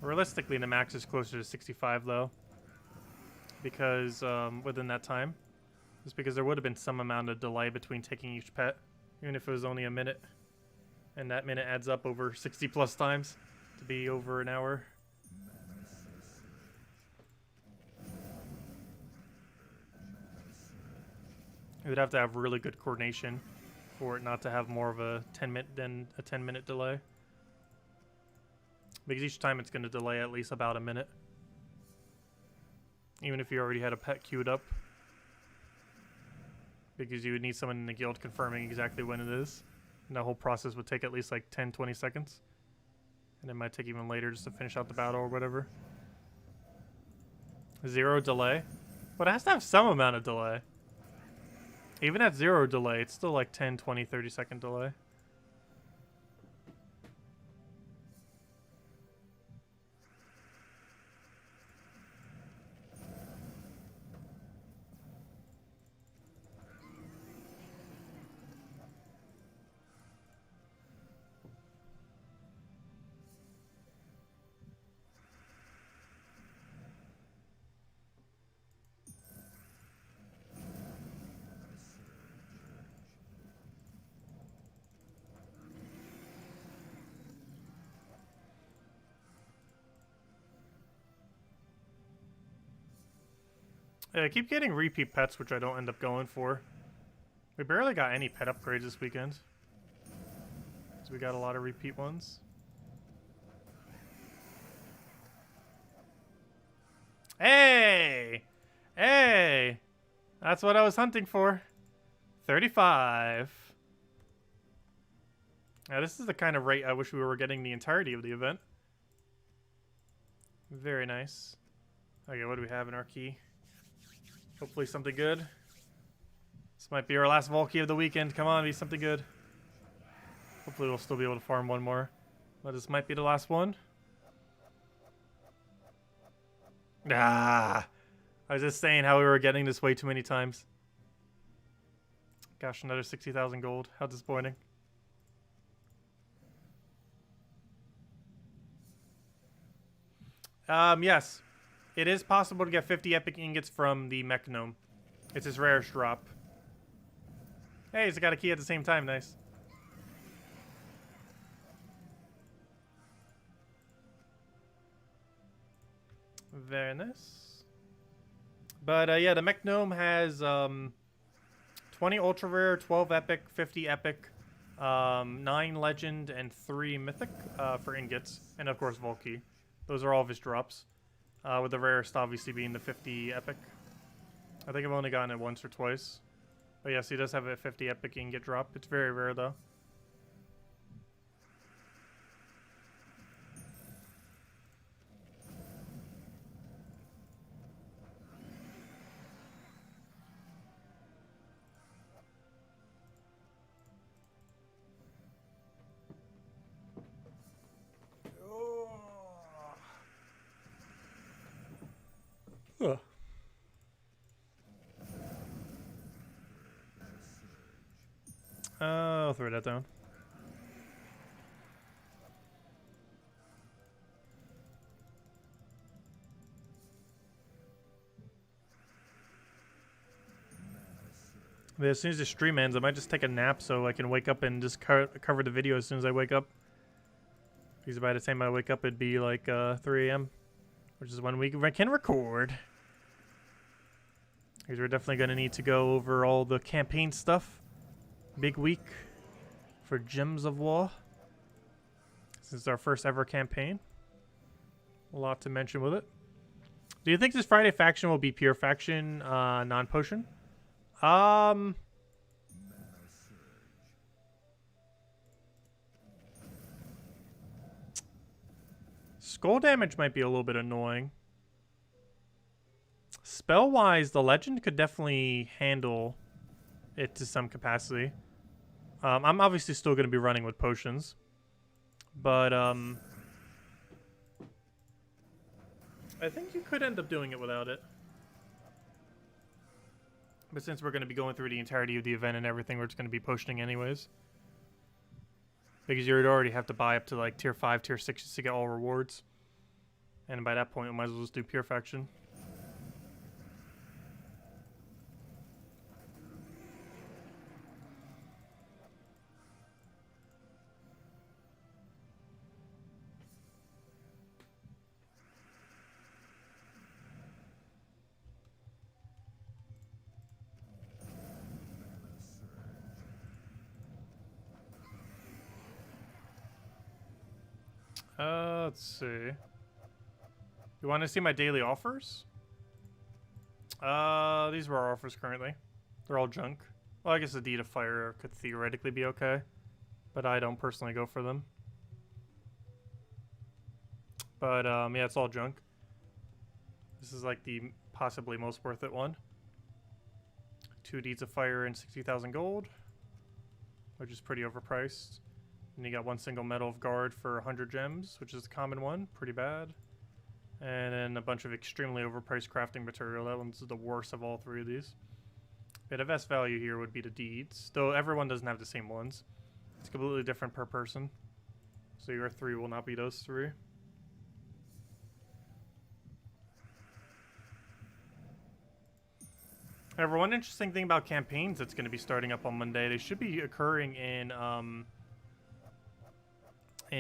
Speaker 1: Realistically, the max is closer to 65 though. Because within that time. Just because there would have been some amount of delay between taking each pet. Even if it was only a minute. And that minute adds up over 60 plus times to be over an hour. You would have to have really good coordination for it not to have more of a 10-minute delay. Because each time it's going to delay at least about a minute. Even if you already had a pet queued up. Because you would need someone in the guild confirming exactly when it is. And the whole process would take at least like 10-20 seconds. And it might take even later just to finish out the battle or whatever. 0 delay? But it has to have some amount of delay. Even at 0 delay, it's still like 10, 20, 30 second delay. Yeah, I keep getting repeat pets, which I don't end up going for. We barely got any pet upgrades this weekend. So we got a lot of repeat ones. Hey! Hey! That's what I was hunting for. 35. Now this is the kind of rate I wish we were getting the entirety of the event. Very nice. Okay, what do we have in our key? Hopefully something good. This might be our last Volkey of the weekend. Come on, be something good. Hopefully we'll still be able to farm one more. But this might be the last one. Ah! I was just saying how we were getting this way too many times. Gosh, another 60,000 gold. How disappointing. Yes. It is possible to get 50 epic ingots from the mech gnome. It's his rarest drop. Hey, he's got a key at the same time. Nice. Very nice. But yeah, the mech gnome has 20 ultra rare, 12 epic, 50 epic, 9 legend, and 3 mythic for ingots. And of course, Volkey. Those are all of his drops. With the rarest obviously being the 50 epic. I think I've only gotten it once or twice. But yes, he does have a 50 epic ingot drop. It's very rare though. Ugh. I'll throw that down. But as soon as the stream ends, I might just take a nap so I can wake up and just cover the video as soon as I wake up. Because by the time I wake up, it'd be like 3 a.m. which is when we can record. Because we're definitely going to need to go over all the campaign stuff. Big week for Gems of War. This is our first ever campaign. A lot to mention with it. Do you think this Friday faction will be pure faction, non-potion? Skull damage might be a little bit annoying. Spell-wise, the legend could definitely handle it to some capacity. I'm obviously still going to be running with potions. But, I think you could end up doing it without it. But since we're going to be going through the entirety of the event and everything, we're just going to be potioning anyways. Because you'd already have to buy up to like tier 5, tier 6 to get all rewards. And by that point, we might as well just do pure faction. Let's see. You want to see my daily offers? These were our offers currently. They're all junk. Well, I guess the Deed of Fire could theoretically be okay, but I don't personally go for them. But, yeah, it's all junk. This is like the possibly most worth it one. 2 Deeds of Fire and 60,000 gold, which is pretty overpriced. And you got 1 single Medal of Guard for 100 gems, which is the common one. Pretty bad. And then a bunch of extremely overpriced crafting material. That one's the worst of all 3 of these. Bit of best value here would be the deeds, though everyone doesn't have the same ones. It's completely different per person. So your 3 will not be those 3. However, one interesting thing about campaigns that's going to be starting up on Monday, they should be occurring in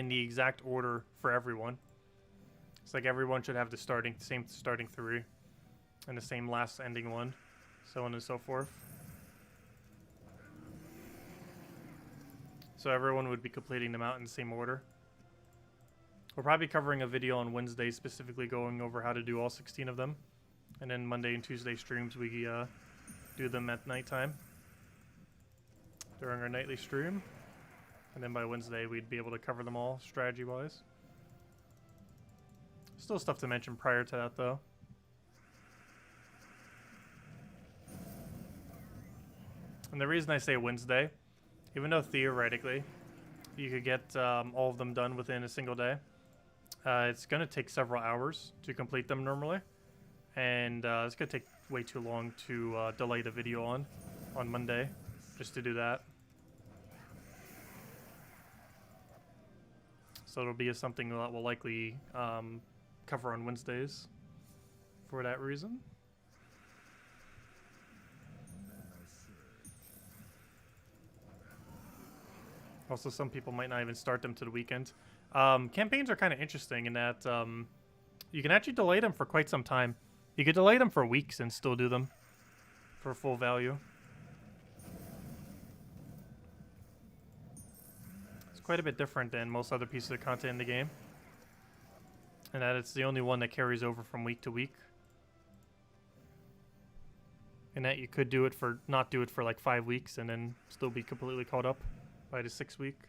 Speaker 1: the exact order for everyone. It's like everyone should have the same starting 3 and the same last ending 1, so on and so forth. So everyone would be completing them out in the same order. We're probably covering a video on Wednesday specifically going over how to do all 16 of them. And then Monday and Tuesday streams we do them at nighttime during our nightly stream. And then by Wednesday, we'd be able to cover them all, strategy-wise. Still stuff to mention prior to that, though. And the reason I say Wednesday, even though theoretically you could get all of them done within a single day, it's going to take several hours to complete them normally. And it's going to take way too long to delay the video on Monday just to do that. So it'll be something that we'll likely cover on Wednesdays for that reason. Also, some people might not even start them to the weekend. Campaigns are kind of interesting in that you can actually delay them for quite some time. You could delay them for weeks and still do them for full value. Quite a bit different than most other pieces of content in the game, and that it's the only one that carries over from week to week, and that you could not do it for like 5 weeks and then still be completely caught up by the 6th week,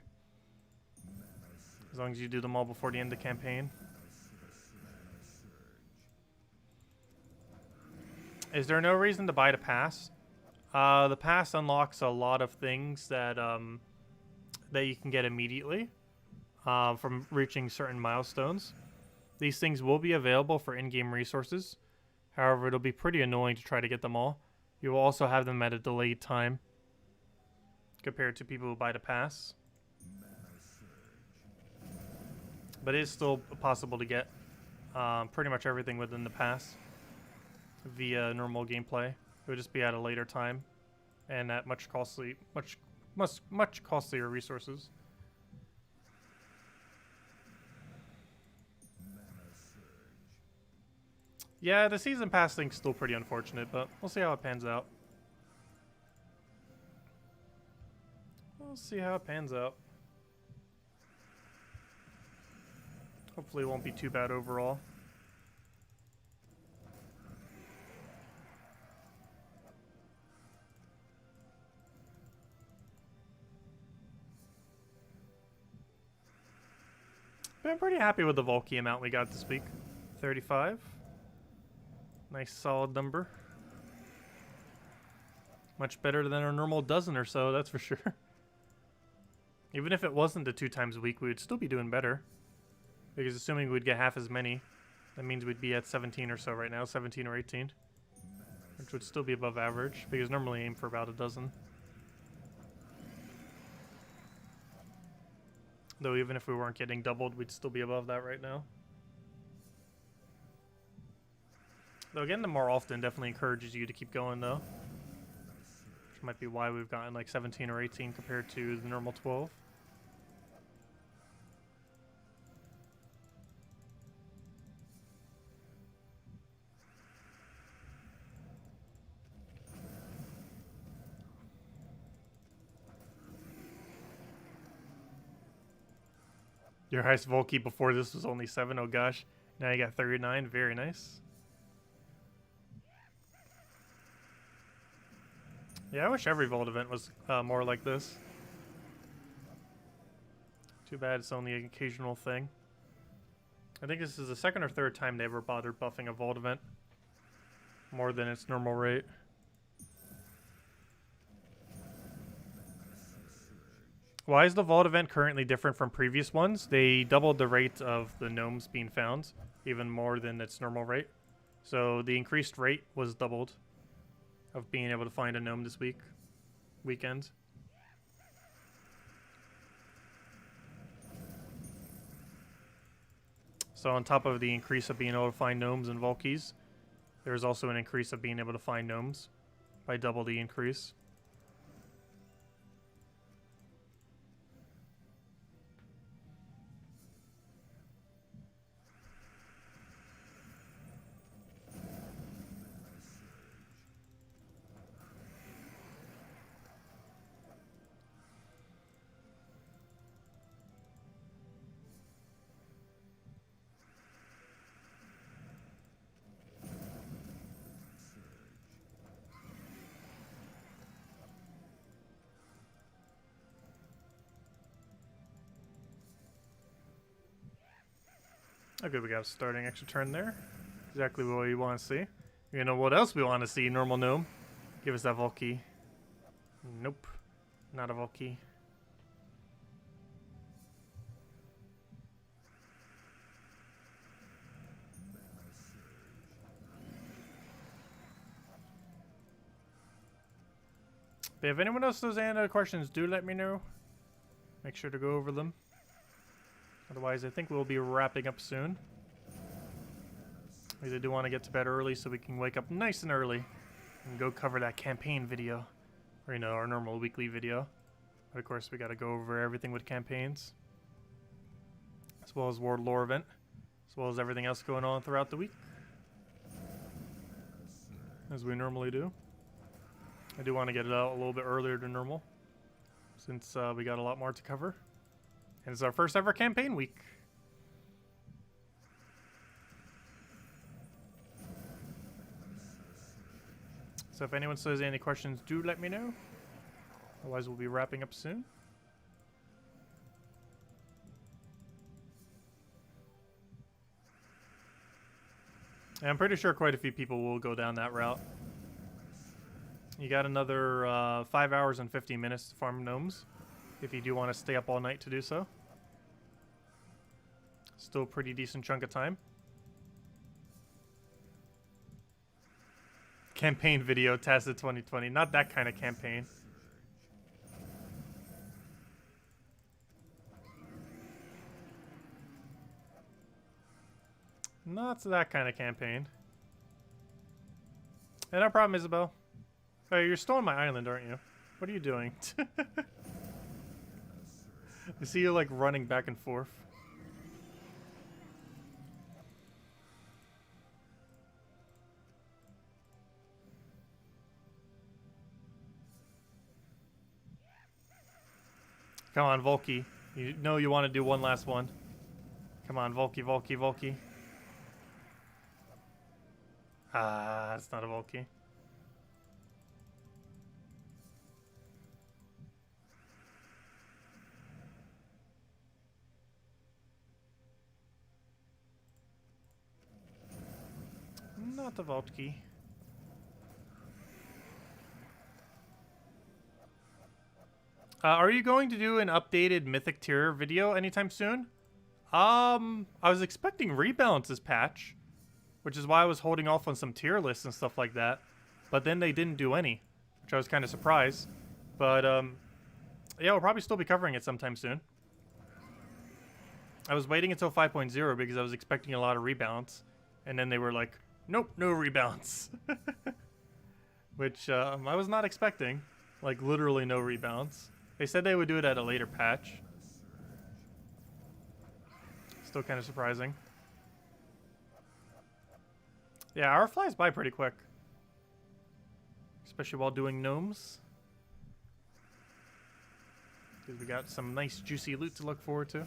Speaker 1: as long as you do them all before the end of the campaign. Is there no reason to buy the pass? The pass unlocks a lot of things that that you can get immediately from reaching certain milestones. These things will be available for in-game resources. However, it'll be pretty annoying to try to get them all. You will also have them at a delayed time compared to people who buy the pass. But it is still possible to get pretty much everything within the pass via normal gameplay. It would just be at a later time and at much costlier resources. Yeah, the season pass thing's still pretty unfortunate, but we'll see how it pans out. We'll see how it pans out. Hopefully it won't be too bad overall. But I'm pretty happy with the Volky amount we got this week. 35. Nice solid number. Much better than our normal dozen or so, that's for sure. Even if it wasn't a 2 times a week, we would still be doing better. Because assuming we'd get half as many, that means we'd be at 17 or so right now, 17 or 18. Which would still be above average, because normally aim for about a dozen. Though even if we weren't getting doubled, we'd still be above that right now. Though getting them more often definitely encourages you to keep going though. Which might be why we've gotten like 17 or 18 compared to the normal 12. Your highest Volky before this was only 7. Oh gosh. Now you got 39. Very nice. Yeah, I wish every Vault event was more like this. Too bad it's only an occasional thing. I think this is the 2nd or 3rd time they ever bothered buffing a Vault event more than its normal rate. Why is the Vault event currently different from previous ones? They doubled the rate of the Gnomes being found, even more than its normal rate. So the increased rate was doubled of being able to find a Gnome this weekend. So on top of the increase of being able to find Gnomes and Volkies, there's also an increase of being able to find Gnomes by double the increase. Okay, we got a starting extra turn there. Exactly what we want to see. You know what else we want to see? Normal Gnome. Give us that Volky. Nope. Not a Volky. But if anyone else has any other questions, do let me know. Make sure to go over them. Otherwise, I think we'll be wrapping up soon. I do want to get to bed early so we can wake up nice and early and go cover that campaign video. Or, you know, our normal weekly video. But of course, we got to go over everything with campaigns. As well as World Lore event. As well as everything else going on throughout the week. As we normally do. I do want to get it out a little bit earlier than normal. Since we got a lot more to cover. And it's our first ever campaign week. So if anyone says any questions, do let me know. Otherwise, we'll be wrapping up soon. And I'm pretty sure quite a few people will go down that route. You got another 5 hours and 15 minutes to farm Gnomes. If you do want to stay up all night to do so. Still a pretty decent chunk of time. Campaign video, Tacet 2020. Not that kind of campaign. Not that kind of campaign. And our problem, Isabel. Oh, you're still on my island, aren't you? What are you doing? I see you like running back and forth. Come on, Volky. You know you want to do one last one. Come on, Volky, Volky, Volky. Ah, it's not a Volky. Not a Volky. Are you going to do an updated Mythic tier video anytime soon? I was expecting rebalance this patch, which is why I was holding off on some tier lists and stuff like that. But then they didn't do any, which I was kind of surprised. But, yeah, we'll probably still be covering it sometime soon. I was waiting until 5.0 because I was expecting a lot of rebalance. And then they were like, nope, no rebalance. Which, I was not expecting. Like, literally no rebalance. They said they would do it at a later patch. Still kind of surprising. Yeah, hour flies by pretty quick. Especially while doing gnomes. Because we got some nice juicy loot to look forward to.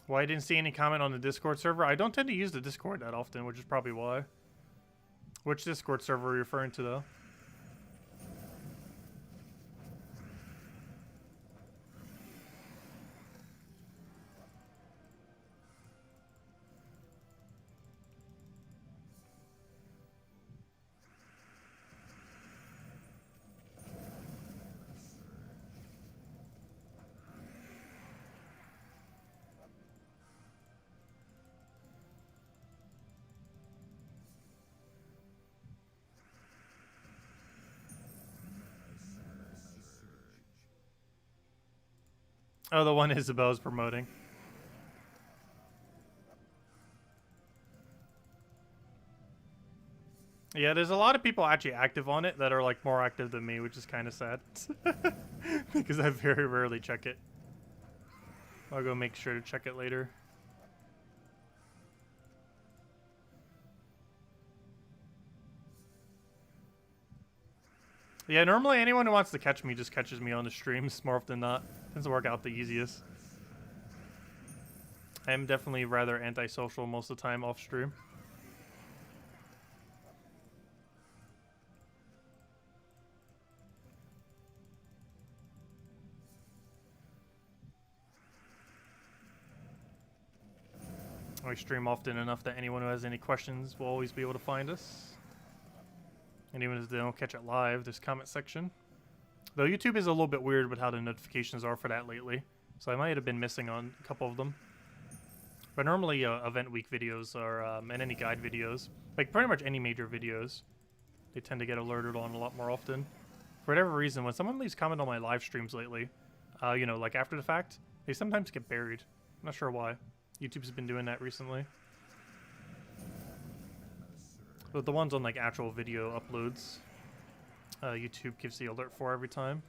Speaker 1: Why I didn't see any comment on the Discord server? I don't tend to use the Discord that often, which is probably why. Which Discord server are you referring to, though? Oh, the one Isabel's promoting. Yeah, there's a lot of people actually active on it that are like more active than me, which is kind of sad. Because I very rarely check it. I'll go make sure to check it later. Yeah, normally anyone who wants to catch me just catches me on the streams more often than not. Tends to work out the easiest. I am definitely rather antisocial most of the time off stream. We stream often enough that anyone who has any questions will always be able to find us. And even if they don't catch it live, there's comment section. Though YouTube is a little bit weird with how the notifications are for that lately. So I might have been missing on a couple of them. But normally event week videos are, and any guide videos, like pretty much any major videos, they tend to get alerted on a lot more often. For whatever reason, when someone leaves comment on my live streams lately, you know, like after the fact, they sometimes get buried. I'm not sure why. YouTube's been doing that recently. But the ones on like actual video uploads, YouTube gives the alert for every time.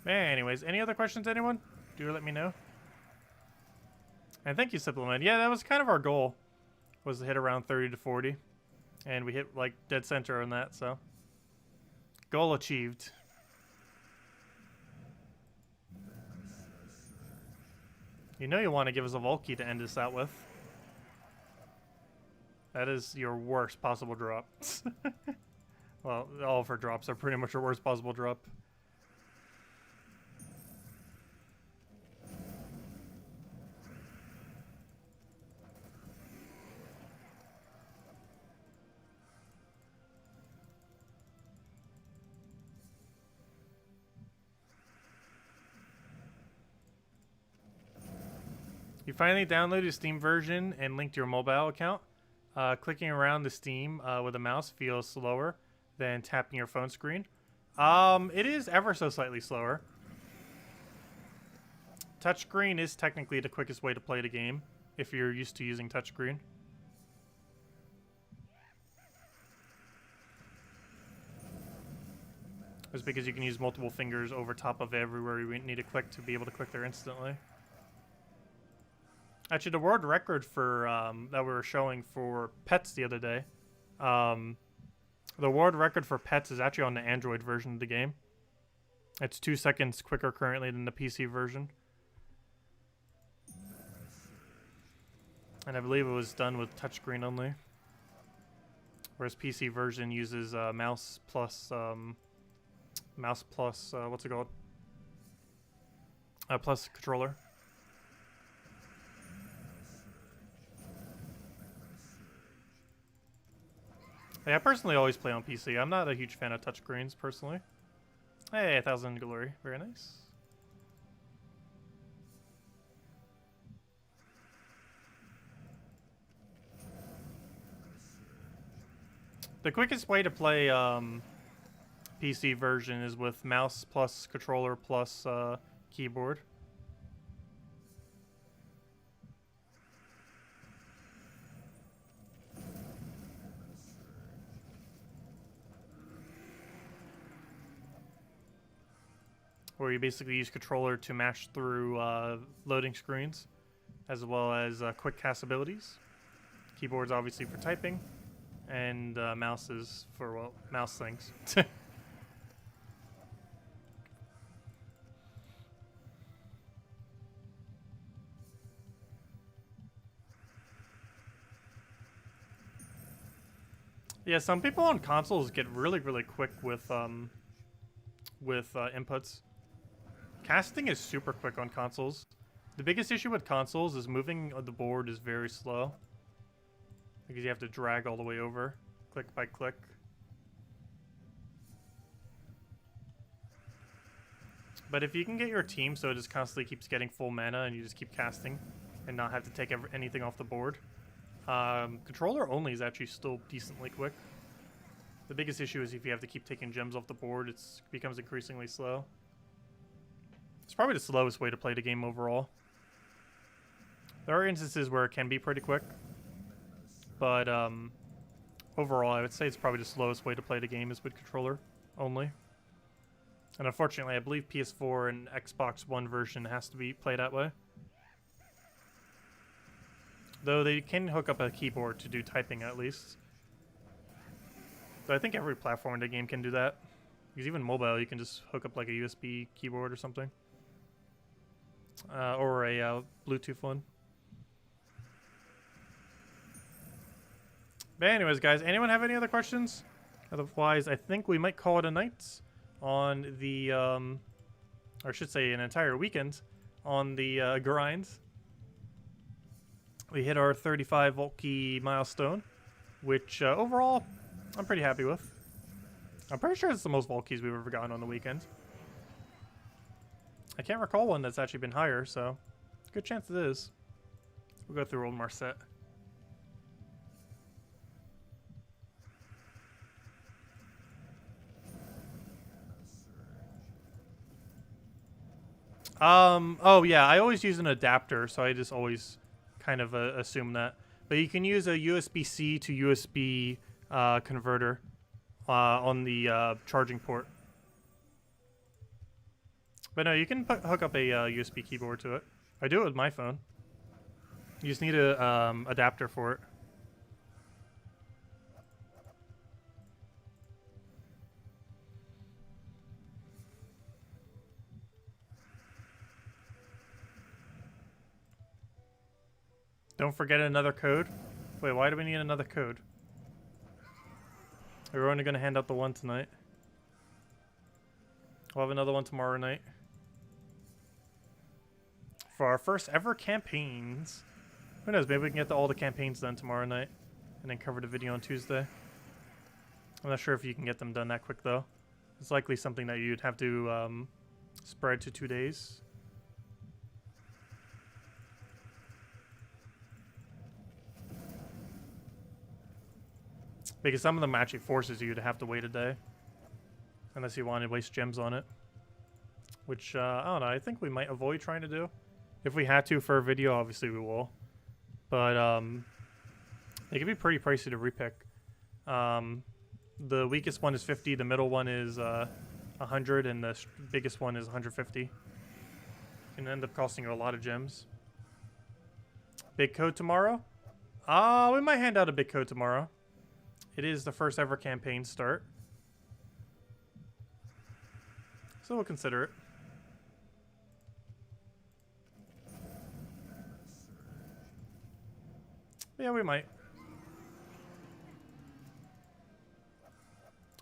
Speaker 1: Anyways, any other questions, anyone? Do let me know. And thank you, Supplement. Yeah, that was kind of our goal, was to hit around 30 to 40. And we hit, like, dead center on that, so. Goal achieved. You know you want to give us a Volky to end this out with. That is your worst possible drop. Well, all of her drops are pretty much her worst possible drop. You finally downloaded a Steam version and linked your mobile account. Clicking around the Steam with a mouse feels slower than tapping your phone screen. It is ever so slightly slower. Touchscreen is technically the quickest way to play the game if you're used to using touchscreen. It's because you can use multiple fingers over top of everywhere you need to click to be able to click there instantly. Actually, the world record for that we were showing for pets the other day, the world record for pets is actually on the Android version of the game. It's 2 seconds quicker currently than the PC version. And I believe it was done with touchscreen only. Whereas PC version uses mouse plus what's it called? Plus controller. Yeah, I personally always play on PC. I'm not a huge fan of touchscreens, personally. Hey, 1,000 glory. Very nice. The quickest way to play PC version is with mouse plus controller plus keyboard. Where you basically use controller to mash through loading screens, as well as quick cast abilities. Keyboard's obviously for typing, and mouse is for, well, mouse things. Yeah, some people on consoles get really, really quick with inputs. Casting is super quick on consoles. The biggest issue with consoles is moving the board is very slow. Because you have to drag all the way over, click by click. But if you can get your team so it just constantly keeps getting full mana and you just keep casting and not have to take anything off the board, controller only is actually still decently quick. The biggest issue is if you have to keep taking gems off the board, it becomes increasingly slow. It's probably the slowest way to play the game overall. There are instances where it can be pretty quick, but overall I would say it's probably the slowest way to play the game is with controller only. And unfortunately I believe PS4 and Xbox One version has to be played that way. Though they can hook up a keyboard to do typing at least. So I think every platform in the game can do that. Because even mobile you can just hook up like a USB keyboard or something. Or a Bluetooth one. But anyways, guys, anyone have any other questions? Otherwise, I think we might call it a night on the, or I should say an entire weekend on the grind. We hit our 35 volt key milestone, which overall I'm pretty happy with. I'm pretty sure it's the most volt keys we've ever gotten on the weekend. I can't recall one that's actually been higher, so good chance it is. We'll go through old Marset. Oh yeah, I always use an adapter, so I just always kind of assume that. But you can use a USB-C to USB converter on the charging port. But no, you can hook up a USB keyboard to it. I do it with my phone. You just need a adapter for it. Don't forget another code. Wait, why do we need another code? We're only going to hand out the one tonight. We'll have another one tomorrow night. For our first ever campaigns. Who knows, maybe we can get all the campaigns done tomorrow night. And then cover the video on Tuesday. I'm not sure if you can get them done that quick though. It's likely something that you'd have to spread to 2 days. Because some of them actually forces you to have to wait a day. Unless you want to waste gems on it. Which, I don't know, I think we might avoid trying to do. If we had to for a video, obviously we will. But, it can be pretty pricey to repick. The weakest one is 50, the middle one is 100, and the biggest one is 150. It can end up costing you a lot of gems. Big code tomorrow? We might hand out a big code tomorrow. It is the first ever campaign start. So we'll consider it. Yeah, we might.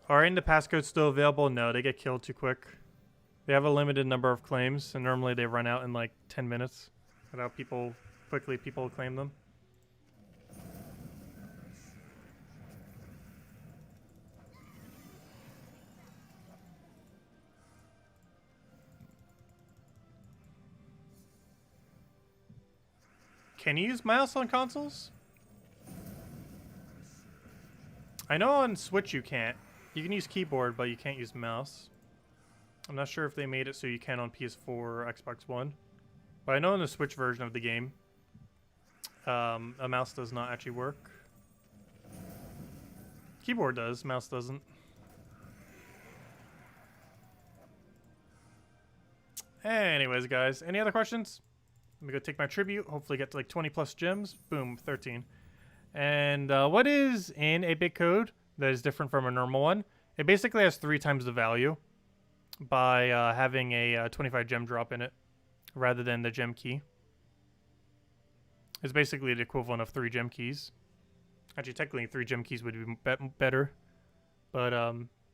Speaker 1: Are in the passcodes still available? No, they get killed too quick. They have a limited number of claims, and normally they run out in like 10 minutes. Without people claim them. Can you use mouse on consoles? I know on Switch you can't. You can use keyboard, but you can't use mouse. I'm not sure if they made it so you can on PS4 or Xbox One. But I know in the Switch version of the game, a mouse does not actually work. Keyboard does, mouse doesn't. Anyways, guys, any other questions? Let me go take my tribute. Hopefully get to like 20 plus gems. Boom, 13. And what is in a big code that is different from a normal one? It basically has 3 times the value by having a 25 gem drop in it rather than the gem key. It's basically the equivalent of 3 gem keys. Actually, technically 3 gem keys would be better, but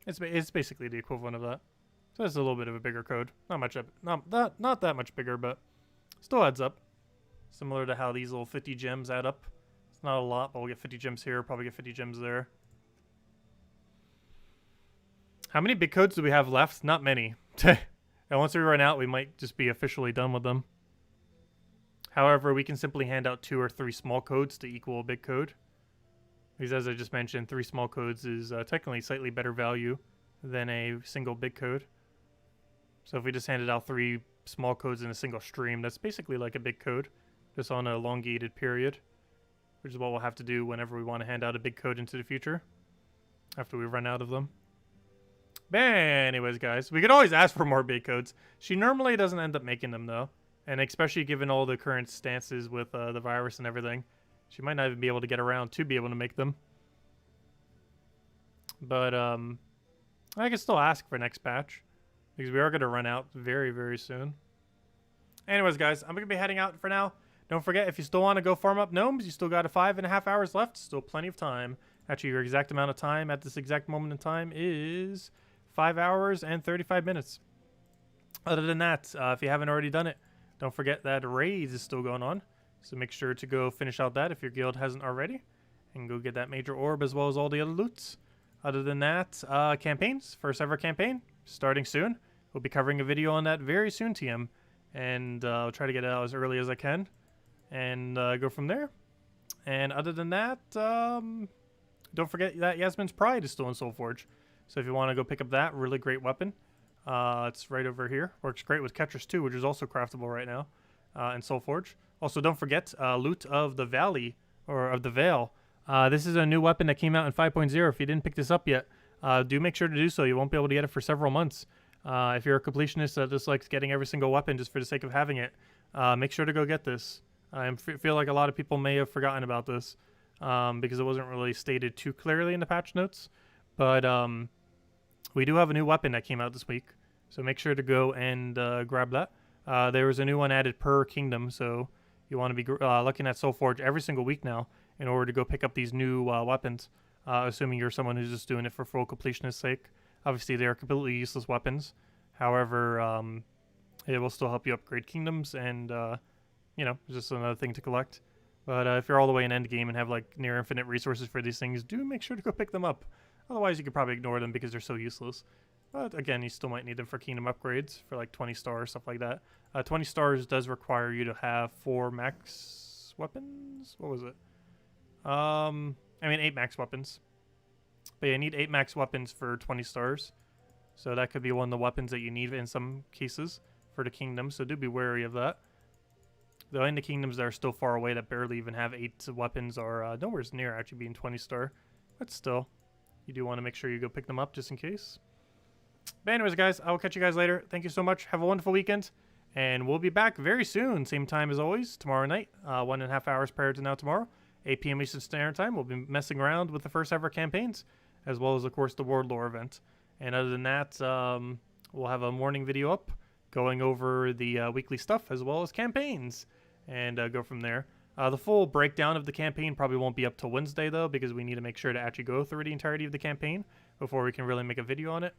Speaker 1: it's basically the equivalent of that. So it's a little bit of a bigger code. Not that much bigger, but still adds up. Similar to how these little 50 gems add up. It's not a lot, but we'll get 50 gems here, probably get 50 gems there. How many big codes do we have left? Not many. And once we run out, we might just be officially done with them. However, we can simply hand out 2 or 3 small codes to equal a big code. Because as I just mentioned, 3 small codes is technically slightly better value than a single big code. So if we just handed out 3 small codes in a single stream, that's basically like a big code, just on an elongated period, which is what we'll have to do whenever we want to hand out a big code into the future, after we run out of them. But anyways, guys, we could always ask for more big codes. She normally doesn't end up making them, though, and especially given all the current stances with the virus and everything, she might not even be able to get around to be able to make them. But I can still ask for next batch, because we are going to run out very, very soon. Anyways, guys, I'm going to be heading out for now. Don't forget, if you still want to go farm up gnomes, you still got 5.5 hours left. Still plenty of time. Actually, your exact amount of time at this exact moment in time is 5 hours and 35 minutes. Other than that, if you haven't already done it, don't forget that raid is still going on. So make sure to go finish out that if your guild hasn't already. And go get that major orb as well as all the other loots. Other than that, campaigns, first ever campaign, starting soon. We'll be covering a video on that very soon, TM. And I'll try to get it out as early as I can. And go from there. And other than that, don't forget that Yasmin's Pride is still in Soulforge. So if you want to go pick up that really great weapon, it's right over here. Works great with Ketris too, which is also craftable right now in Soulforge. Also, don't forget Loot of the Valley, or of the Veil. This is a new weapon that came out in 5.0. If you didn't pick this up yet, do make sure to do so. You won't be able to get it for several months. If you're a completionist that just likes getting every single weapon just for the sake of having it, make sure to go get this. I feel like a lot of people may have forgotten about this because it wasn't really stated too clearly in the patch notes. But we do have a new weapon that came out this week, so make sure to go and grab that. There was a new one added per kingdom, so you want to be looking at Soulforge every single week now in order to go pick up these new weapons, assuming you're someone who's just doing it for full completionist sake. Obviously, they are completely useless weapons. However, it will still help you upgrade kingdoms, and you know, it's just another thing to collect. But if you're all the way in endgame and have like near infinite resources for these things, do make sure to go pick them up. Otherwise, you could probably ignore them because they're so useless. But again, you still might need them for kingdom upgrades for like 20 stars, stuff like that. 20 stars does require you to have 4 max weapons. What was it? I mean 8 max weapons. But yeah, you need 8 max weapons for 20 stars. So that could be one of the weapons that you need in some cases for the kingdom. So do be wary of that. Though in the kingdoms that are still far away that barely even have 8 weapons are nowhere near actually being 20 star. But still, you do want to make sure you go pick them up just in case. But anyways, guys, I will catch you guys later. Thank you so much. Have a wonderful weekend. And we'll be back very soon. Same time as always, tomorrow night. 1.5 hours prior to now tomorrow. 8 p.m. Eastern Standard Time. We'll be messing around with the first ever campaigns. As well as, of course, the World Lore event. And other than that, we'll have a morning video up going over the weekly stuff as well as campaigns. And go from there. The full breakdown of the campaign probably won't be up till Wednesday, though, because we need to make sure to actually go through the entirety of the campaign before we can really make a video on it.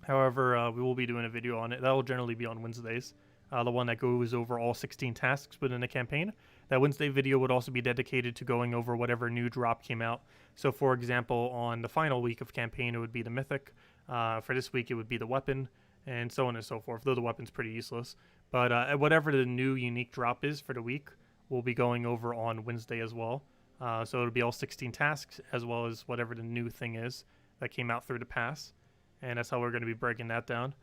Speaker 1: However, we will be doing a video on it. That will generally be on Wednesdays. The one that goes over all 16 tasks within the campaign. That Wednesday video would also be dedicated to going over whatever new drop came out. So, for example, on the final week of campaign, it would be the Mythic. For this week, it would be the Weapon, and so on and so forth, though the Weapon's pretty useless. But whatever the new unique drop is for the week, we'll be going over on Wednesday as well. So it'll be all 16 tasks, as well as whatever the new thing is that came out through the pass. And that's how we're going to be breaking that down.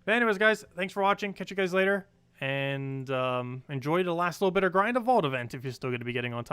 Speaker 1: But anyways, guys, thanks for watching. Catch you guys later. And enjoy the last little bit of Grind of Vault event if you're still going to be getting on top.